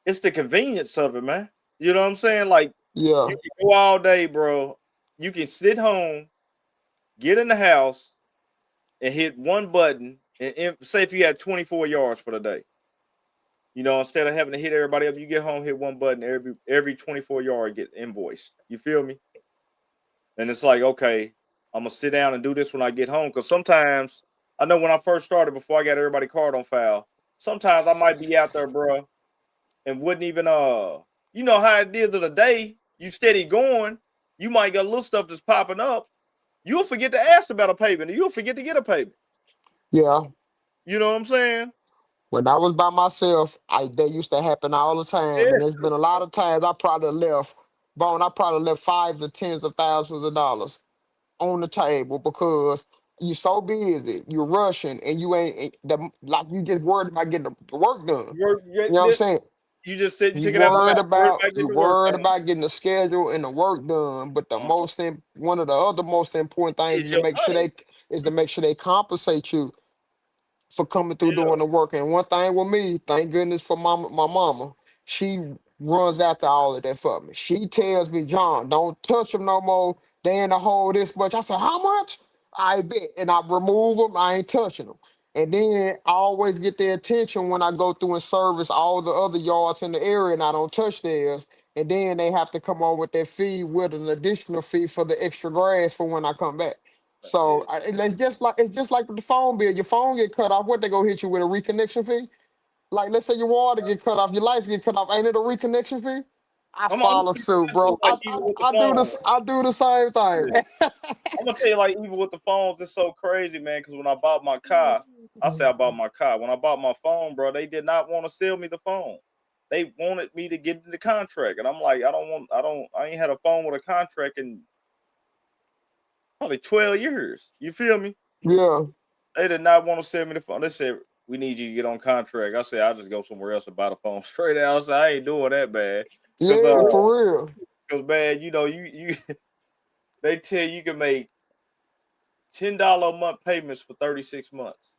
it's the convenience of it, man. You know what I'm saying? Like yeah, you can go all day, bro. You can sit home, get in the house, and hit one button, and say if you had 24 yards for the day. Instead of having to hit everybody up, you get home, hit one button, every 24 yard get invoiced. You feel me? And it's like, okay, I'm gonna sit down and do this when I get home. Cause sometimes I know when I first started, before I got everybody card on file, sometimes I might be out there, bro, and wouldn't even you know how it is of the day, you steady going, you might got little stuff that's popping up. You'll forget to ask about a payment, and you'll forget to get a payment. yeah. You know what I'm saying? When I was by myself, that used to happen all the time, and Yes. there's been a lot of times I probably left, Bone. I probably left five to tens of thousands of dollars on the table because you're so busy, you're rushing, and you like you just worried about getting the work done. You know what I'm saying? You just said you You took it out my worried mouth. Worried about about you getting the work worried done. about getting the schedule and the work done, but Uh-huh. one of the other most important things Is your money. is to make sure they compensate you for coming through Yeah. doing the work. And one thing with me, thank goodness for my mama, she runs after all of that for me. She tells me, John, don't touch them no more. They in the hole this much. I said, how much? I bet. And I remove them. I ain't touching them. And then I always get their attention when I go through and service all the other yards in the area and I don't touch theirs. And then they have to come on with their fee with an additional fee for the extra grass for when I come back. So Yeah. it's just like with the phone bill. Your phone get cut off. What they gonna hit you with a reconnection fee? Like let's say your water get cut off, your lights get cut off. Ain't it a reconnection fee? I I'm gonna follow tell you suit, this bro. though, like even with the I do phone. this. I do the same Yeah. thing. I'm gonna tell you, like, even with the phones, it's so crazy, man. Because when I bought my car, I say I bought my car. When I bought my phone, bro, they did not want to sell me the phone. They wanted me to get in the contract, and I'm like, I ain't had a phone with a contract in probably 12 years. You feel me? Yeah, They did not want to sell me the phone. They said we need you to get on contract. I said I'll just go somewhere else and buy the phone straight out. I said I ain't doing that, bad. Cause yeah, for real. man, you they tell you can make $10 a month payments for 36 months.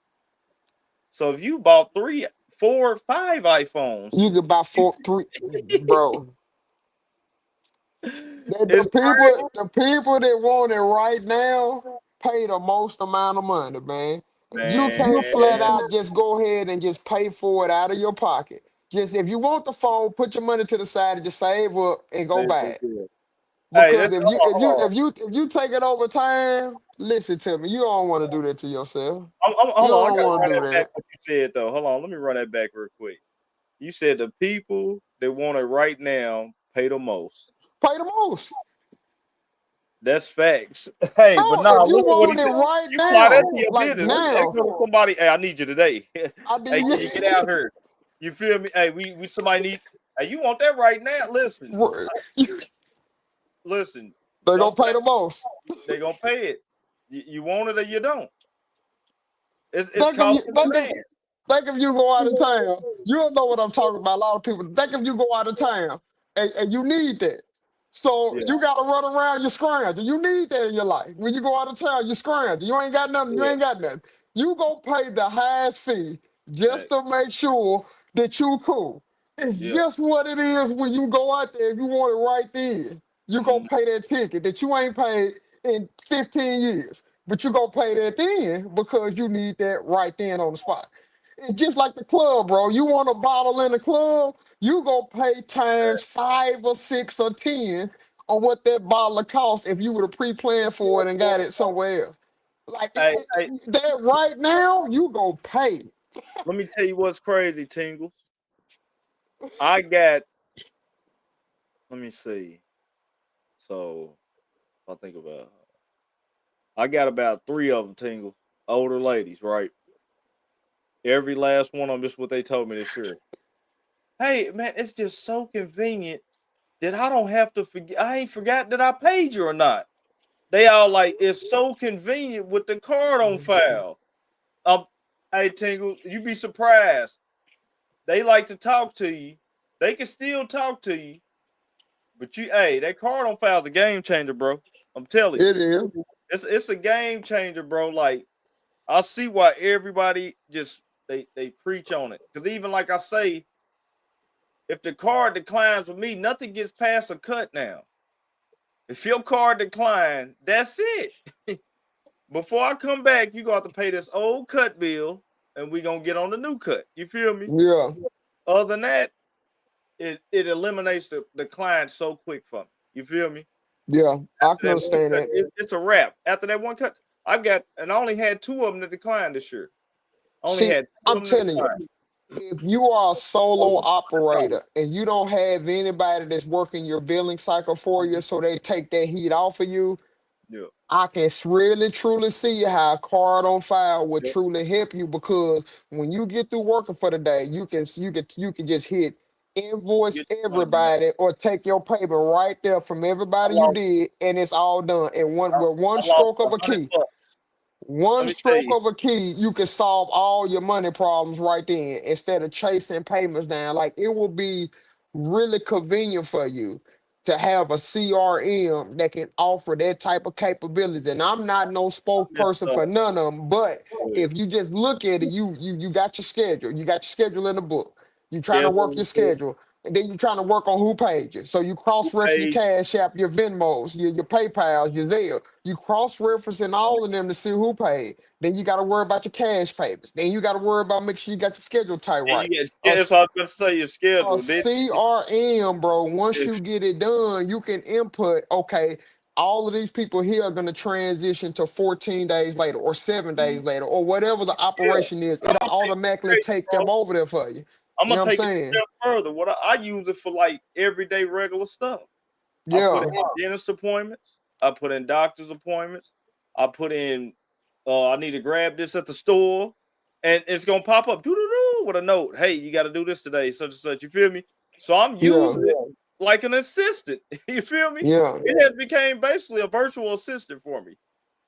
So if you bought 3, 4, 5 iPhones, You could buy you, four, three, bro. it's crazy, The people that want it right now pay the most amount of money, man. You can't flat man. out just go ahead and just pay for it out of your pocket. Just if you want the phone, put your money to the side and just save up and go buy it. Hey, Because hold on. if you take it over time, listen to me, you don't want to do that to yourself. You Hold on. I don't gotta want run to do that back. that. What you said though. Hold on. Let me run that back real quick. You said the people that want it right now pay the most. Pay the most. That's facts. Hey, but No, if nah, you listen to what he want it said. right You apply that now, to your like business. They now, go to somebody. Hey, I need you today. I Hey, can you did. get out here? You feel me? Hey, we somebody need. Hey, you want that right now? Listen, listen. They're gonna Sometimes pay the most. they gonna pay it. You want it or you don't. It's Think of called you. demand. Think if you go out of town. You don't know what I'm talking about. A lot of people think if you go out of town and you need that. So Yeah, you gotta run around, you scrounge. You need that in your life. When you go out of town, you scrounge. You ain't got nothing, you yeah, ain't got nothing. You go pay the highest fee just hey, to make sure that you cool. It's yeah, just what it is when you go out there, if you want it right then. You go mhm, pay that ticket that you ain't paid in 15 years. But you go pay that then because you need that right then on the spot. It's just like the club, bro. You want a bottle in the club, you go pay times 5 or 6 or 10 on what that bottle costs if you would have pre-planned for it and got it somewhere else. Like hey, hey, that right now, you go pay. let me tell you what's crazy, Tingles. I got, let me see. So I think about, I got about 3 of them, Tingles, older ladies, right? Every last one of them is what they told me this year. Hey, man, it's just so convenient that I don't have to forget. I ain't forgot that I paid you or not. They all like, it's so convenient with the card on file. Um, hey, Tingle, you be surprised. They like to talk to you. They can still talk to you, but hey, that card on file is a game changer, bro. I'm telling you, It is. it's a game changer, bro. Like I see why everybody just they preach on it. Because even like I say, if the card declines with me, nothing gets past a cut now. If your card decline, that's it. Before I come back, you got to pay this old cut bill, and we gonna get on the new cut. You feel me? Yeah, Other than that, it eliminates the client so quick for me. You feel me? yeah. I After can that one understand cut, that. it's a wrap. After that one cut, I've got, and I only had 2 of them to decline this year. I only See, had 2 I'm of them to telling you, decline. if you are a solo operator and you don't have anybody that's working your billing cycle for you so they take that heat off of you, Yeah, I can really truly see how a card on file would yeah. truly help you because when you get through working for the day, you can just hit invoice Get your money, man. everybody or take your payment right there from I everybody you lost, did and it's all done in one with one I lost stroke of a key. $100. Let One me tell stroke you, of a key, you can solve all your money problems right then instead of chasing payments down. Like it will be really convenient for you to have a CRM that can offer that type of capability. And I'm not no I messed spokesperson up. for none of them, but Good. if you just look at it, you got your schedule. You got your schedule in the book. You're trying Yeah, to work your schedule. And then you're trying to work on who paid you. So you who cross-reference your paid? Cash App, your Venmos, your PayPals, your Zelle. You cross-referencing all of them to see who paid. Then you got to worry about your cash payments. Then you got to worry about making sure you got your schedule tight And right. you get A, scared. So I was gonna say your a schedule. Then CRM, bro, once if you get it done, you can input, okay, all of these people here are going to transition to 14 days later or 7 days Mhm. later or whatever the Yeah, operation is. but I'm It'll gonna take it automatically crazy, take them bro. over there for you. I'm You gonna know what I'm take it a saying? step further. What I use it for, like everyday regular stuff. I put Yeah, in dentist appointments. I put in doctor's appointments. I put in I need to grab this at the store, and it's gonna pop up doo doo doo with a note. Hey, you got to do this today, such and such. You feel me? So I'm yeah, using it like an assistant. You feel me? yeah, It has became basically a virtual assistant for me.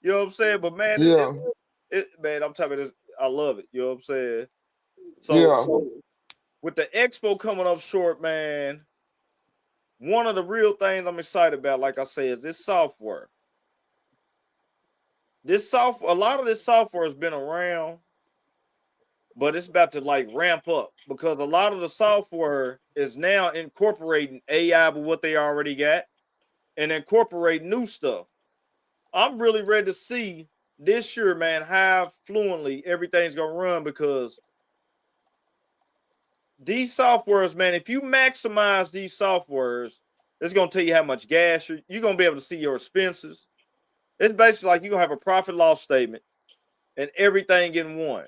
You know what I'm saying? But man, yeah, man, I'm telling you this. I love it. You know what I'm saying? So yeah. so with the expo coming up short, man, one of the real things I'm excited about, like I say, is this software. This software, a lot of this software has been around, but it's about to like ramp up because a lot of the software is now incorporating AI with what they already got and incorporate new stuff. I'm really ready to see this year, man, how fluently everything's gonna run because these softwares, man, if you maximize these softwares, it's gonna tell you how much gas you're gonna be able to see your expenses. It's basically like you're gonna have a profit loss statement and everything in one.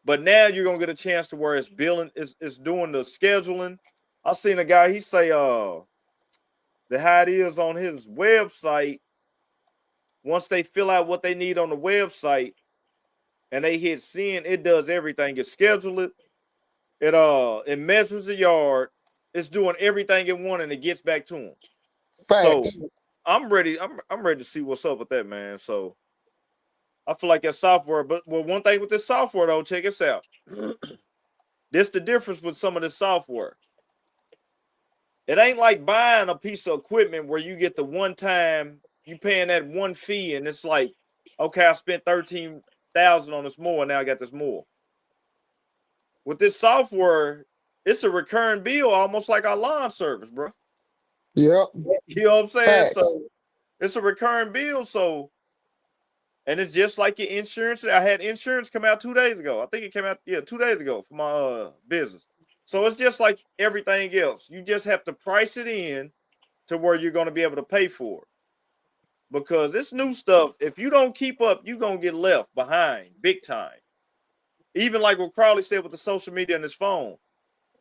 But now you're gonna get a chance to where it's billing, it's doing the scheduling. I seen a guy, he say the how it is on his website, once they fill out what they need on the website and they hit send, it does everything. It schedule it, it measures the yard, it's doing everything in one and it gets back to them. So Facts. I'm ready. I'm ready to see what's up with that, man. So I feel like that software, but one thing with this software though, check this out. This the difference with some of this software. It ain't like buying a piece of equipment where you get the one time you paying that one fee, and it's like, okay, I spent 13,000 on this more, and now I got this more. With this software, it's a recurring bill, almost like our lawn service, bro. Yep. You know what I'm saying? Facts. So it's a recurring bill. So, and it's just like your insurance. I had insurance come out 2 days ago. I think it came out, 2 days ago for my business. So it's just like everything else. You just have to price it in to where you're going to be able to pay for it. Because this new stuff, if you don't keep up, you're going to get left behind big time. Even like what Crowley said with the social media and his phone.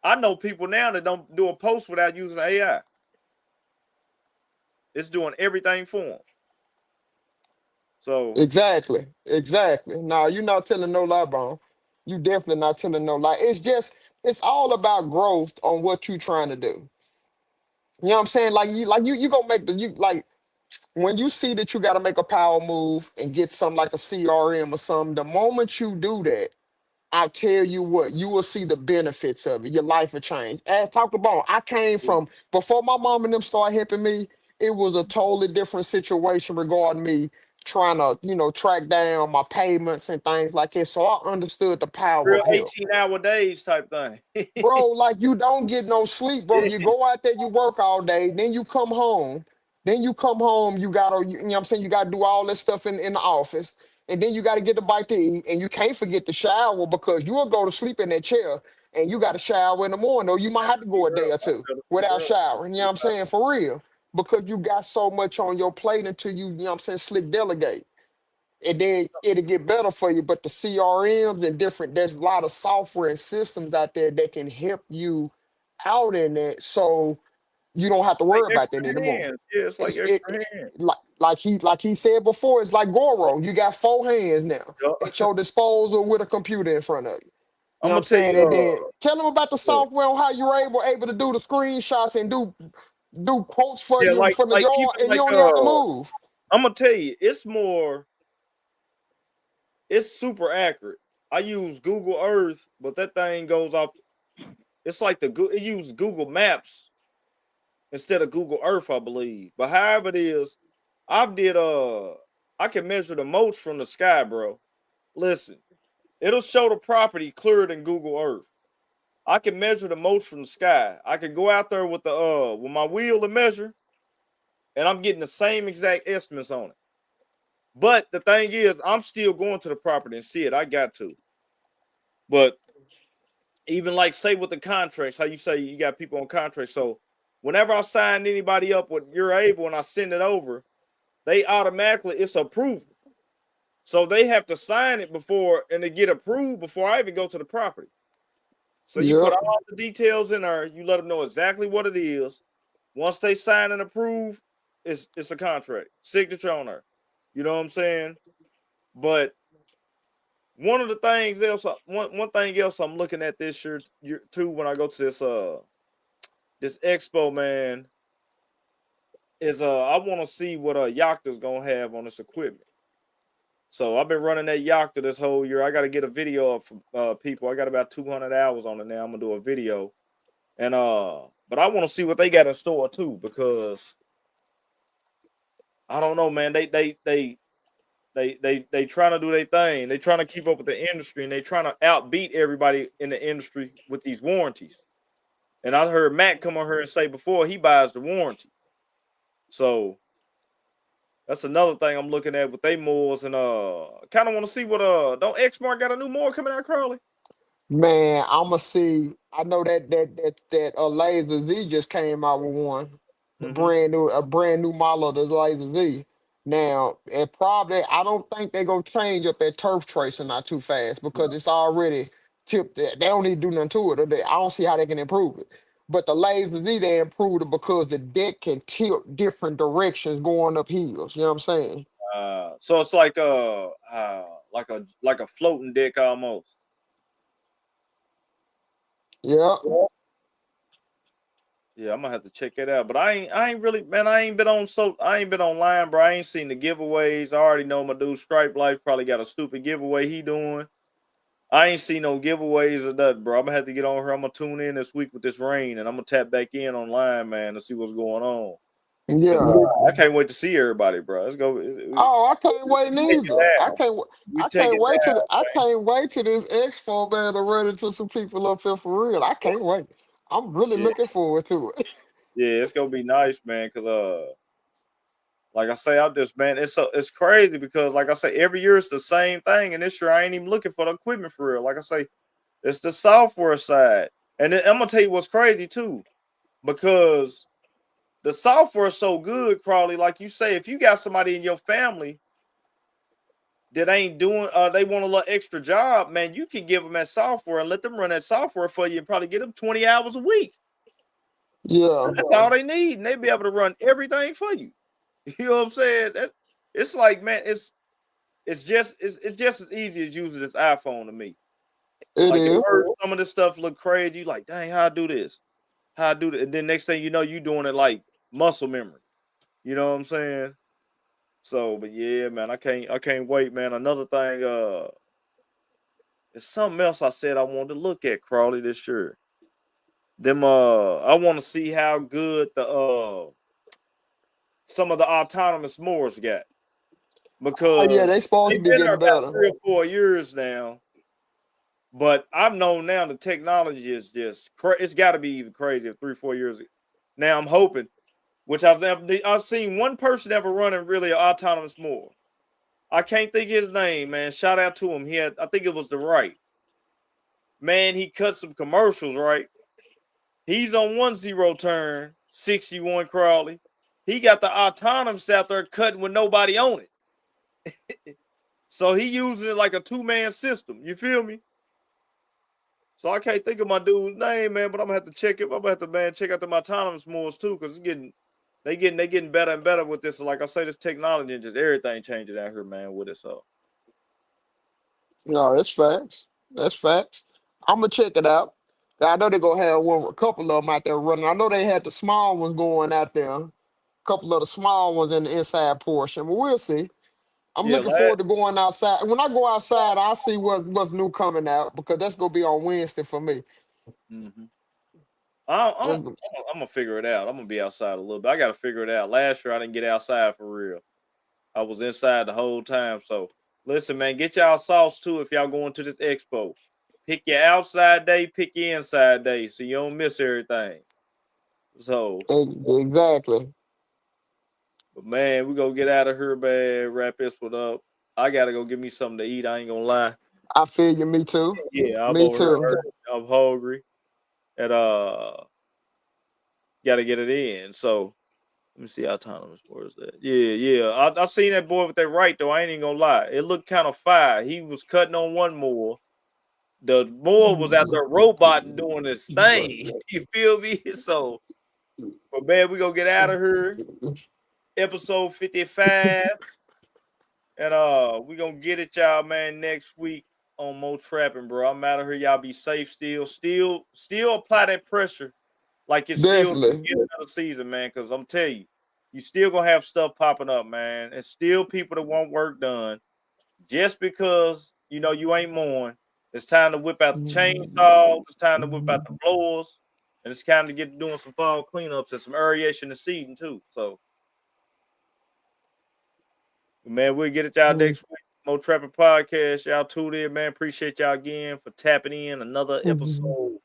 I know people now that don't do a post without using AI. It's doing everything for them. So Exactly. Exactly. Now you're not telling no lie, Bone. You definitely not telling no lie. It's all about growth on what you trying to do. You know what I'm saying? You gonna make the you like when you see that you gotta make a power move and get something like a CRM or something, the moment you do that, I'll tell you what, you will see the benefits of it. Your life will change. As talked about, I came from before my mom and them started helping me, it was a totally different situation regarding me trying to, track down my payments and things like that. So I understood the power real of help. 18-hour days type thing. Bro, like you don't get no sleep, bro. You go out there, you work all day, then you come home. Then you come home, you gotta, you know what I'm saying? You gotta do all this stuff in the office. And then you gotta get the bite to eat. And you can't forget to shower because you'll go to sleep in that chair and you gotta shower in the morning. Or you might have to go a day or two without showering. You know what I'm saying? For real. Because you got so much on your plate until you know what I'm saying, slick delegate, and then it'll get better for you. But the CRMs and different, there's a lot of software and systems out there that can help you out in it, so you don't have to Like worry about that extra anymore. hands. Yeah, it's like It extra hands. like he said before, it's like Goro. You got four hands now at your disposal with a computer in front of you. You I'm know what gonna I'm tell saying? And then you, tell them about the software on how you're able to do the screenshots and do quotes for yeah, you like from the yard, even and you like don't even have to move. I'm gonna tell you, it's super accurate. I use Google Earth, but that thing goes off. It's like it uses Google Maps instead of Google Earth, I believe. But however it is, I've did I can measure the moats from the sky, bro. Listen, it'll show the property clearer than Google Earth. I can measure the moats from the sky. I can go out there with the with my wheel and measure, and I'm getting the same exact estimates on it. But the thing is, I'm still going to the property and see it. I got to. But even like say with the contracts, how you say you got people on contracts. So whenever I sign anybody up with you're able and I send it over, they automatically it's approval. So they have to sign it before and they get approved before I even go to the property. So you put Yep. all the details in there, you let them know exactly what it is. Once they sign and approve, it's a contract, signature on there. You know what I'm saying? But one of the things else, one thing else I'm looking at this year too when I go to this expo, man, is I want to see what Yachta's gonna have on this equipment. So I've been running that Yachta this whole year. I got to get a video up for people. I got about 200 hours on it now. I'm gonna do a video, and but I want to see what they got in store too because I don't know, man. They trying to do their thing. They trying to keep up with the industry, and they trying to outbeat everybody in the industry with these warranties. And I heard Matt come on here and say before he buys the warranty. So that's another thing I'm looking at with they moors and kind of want to see what don't Xmark got a new moor coming out, Crowley? Man, I'ma see. I know that Laser Z just came out with one, the Mm-hmm. brand new model of the Laser Z. Now, it probably I don't think they're gonna change up that turf tracer not too fast because it's already tipped. They don't need to do nothing to it. I don't see how they can improve it. But the Laser Z they improved it because the deck can tilt different directions going up hills. You know what I'm saying? So it's like a floating deck almost. Yeah. Yeah, Yeah, I'm gonna have to check that out. But I ain't really, man. I ain't been online, bro. I ain't seen the giveaways. I already know my dude Stripe Life probably got a stupid giveaway he doing. I ain't seen no giveaways or nothing, bro. I'm gonna have to get on here. I'm gonna tune in this week with this rain, and I'm gonna tap back in online, man, to see what's going on. Cause Yeah. I can't wait to see everybody, bro. Let's go. Oh, I can't wait Take it neither. down. We I take can't it wait to down. I can't wait to this expo, man, to run into some people up here for real. I can't wait. I'm really Yeah, looking forward to it. yeah, it's gonna be nice, man. Cause like I say, I'm just, man, it's crazy because like I say, every year it's the same thing, and this year I ain't even looking for the equipment for real. Like I say, it's the software side, and then I'm gonna tell you what's crazy too, because the software is so good, Crawley. Like you say, if you got somebody in your family that ain't doing, they want a little extra job, man, you can give them that software and let them run that software for you and probably get them 20 hours a week. Yeah, That's all they need, and they be able to run everything for you. You know what I'm saying? It's like, man, it's just as easy as using this iPhone to me. it Like at is. first, some of this stuff look crazy. You like, dang, how I do this? How I do that? And then next thing you know, you doing it like muscle memory. You know what I'm saying? So, but yeah, man, I can't wait, man. Another thing, it's something else I said I wanted to look at, Crawley, this year. I want to see how good the some of the autonomous mowers got, Oh yeah, because they supposed to they've be been there getting about better. 3 or 4 years now. But I've known now the technology is just it's got to be even crazier 3 or 4 years. Now I'm hoping, which I've seen one person ever running really an autonomous mower. I can't think his name, man. Shout out to him. I think it was the right man. He cut some commercials, right? He's on 1-0 turn, 61 Crawley. He got the autonomous out there cutting with nobody on it. So he using it like a 2-man system. You feel me? So I can't think of my dude's name, man, but I'm gonna have to check it. I'm gonna have to, man, check out the autonomous mowers too, because they getting better and better with this. So like I say, this technology and just everything changing out here, man, with it. So No, that's facts. That's facts. I'm gonna check it out. I know they're gonna have a couple of them out there running. I know they had the small ones going out there. A couple of the small ones in the inside portion, but we'll see. I'm yeah, looking last. forward to going outside. When I go outside, I'll see what's new coming out because that's gonna be on Wednesday for me. Mm-hmm. I'm, That's go- I'm gonna figure it out. I'm gonna be outside a little bit. I gotta figure it out. Last year I didn't get outside for real. I was inside the whole time. So listen, man, get y'all sauce too if y'all going to this expo. Pick your outside day, pick your inside day, so you don't miss everything. So, exactly. but man, we gonna get out of here, man. Wrap this one up. I gotta go get me something to eat. I ain't gonna lie. I feel you. Me too. Yeah, I'm Me over here too. hurting. I'm hungry, and gotta get it in. So let me see how autonomous was that. Yeah, yeah. I seen that boy with that right though. I ain't even gonna lie. It looked kind of fire. He was cutting on one more. The boy was out there robot and doing his thing. You feel me? So, but man, we gonna get out of here. Episode 55. And we gonna get it, y'all, man, next week on Mo Trapping, bro. I'm out of here. Y'all be safe still. Still apply that pressure like it's still the Definitely. beginning of the season, man. Cause I'm telling you, you still gonna have stuff popping up, man. And still people that want work done. Just because you ain't mowing, it's time to whip out the chainsaws, it's time to whip out the blowers, and it's time to get doing some fall cleanups and some aeration and seeding too. So man, we'll get it y'all next week. Mo Trapping Podcast. Y'all tuned in, man. Appreciate y'all again for tapping in another episode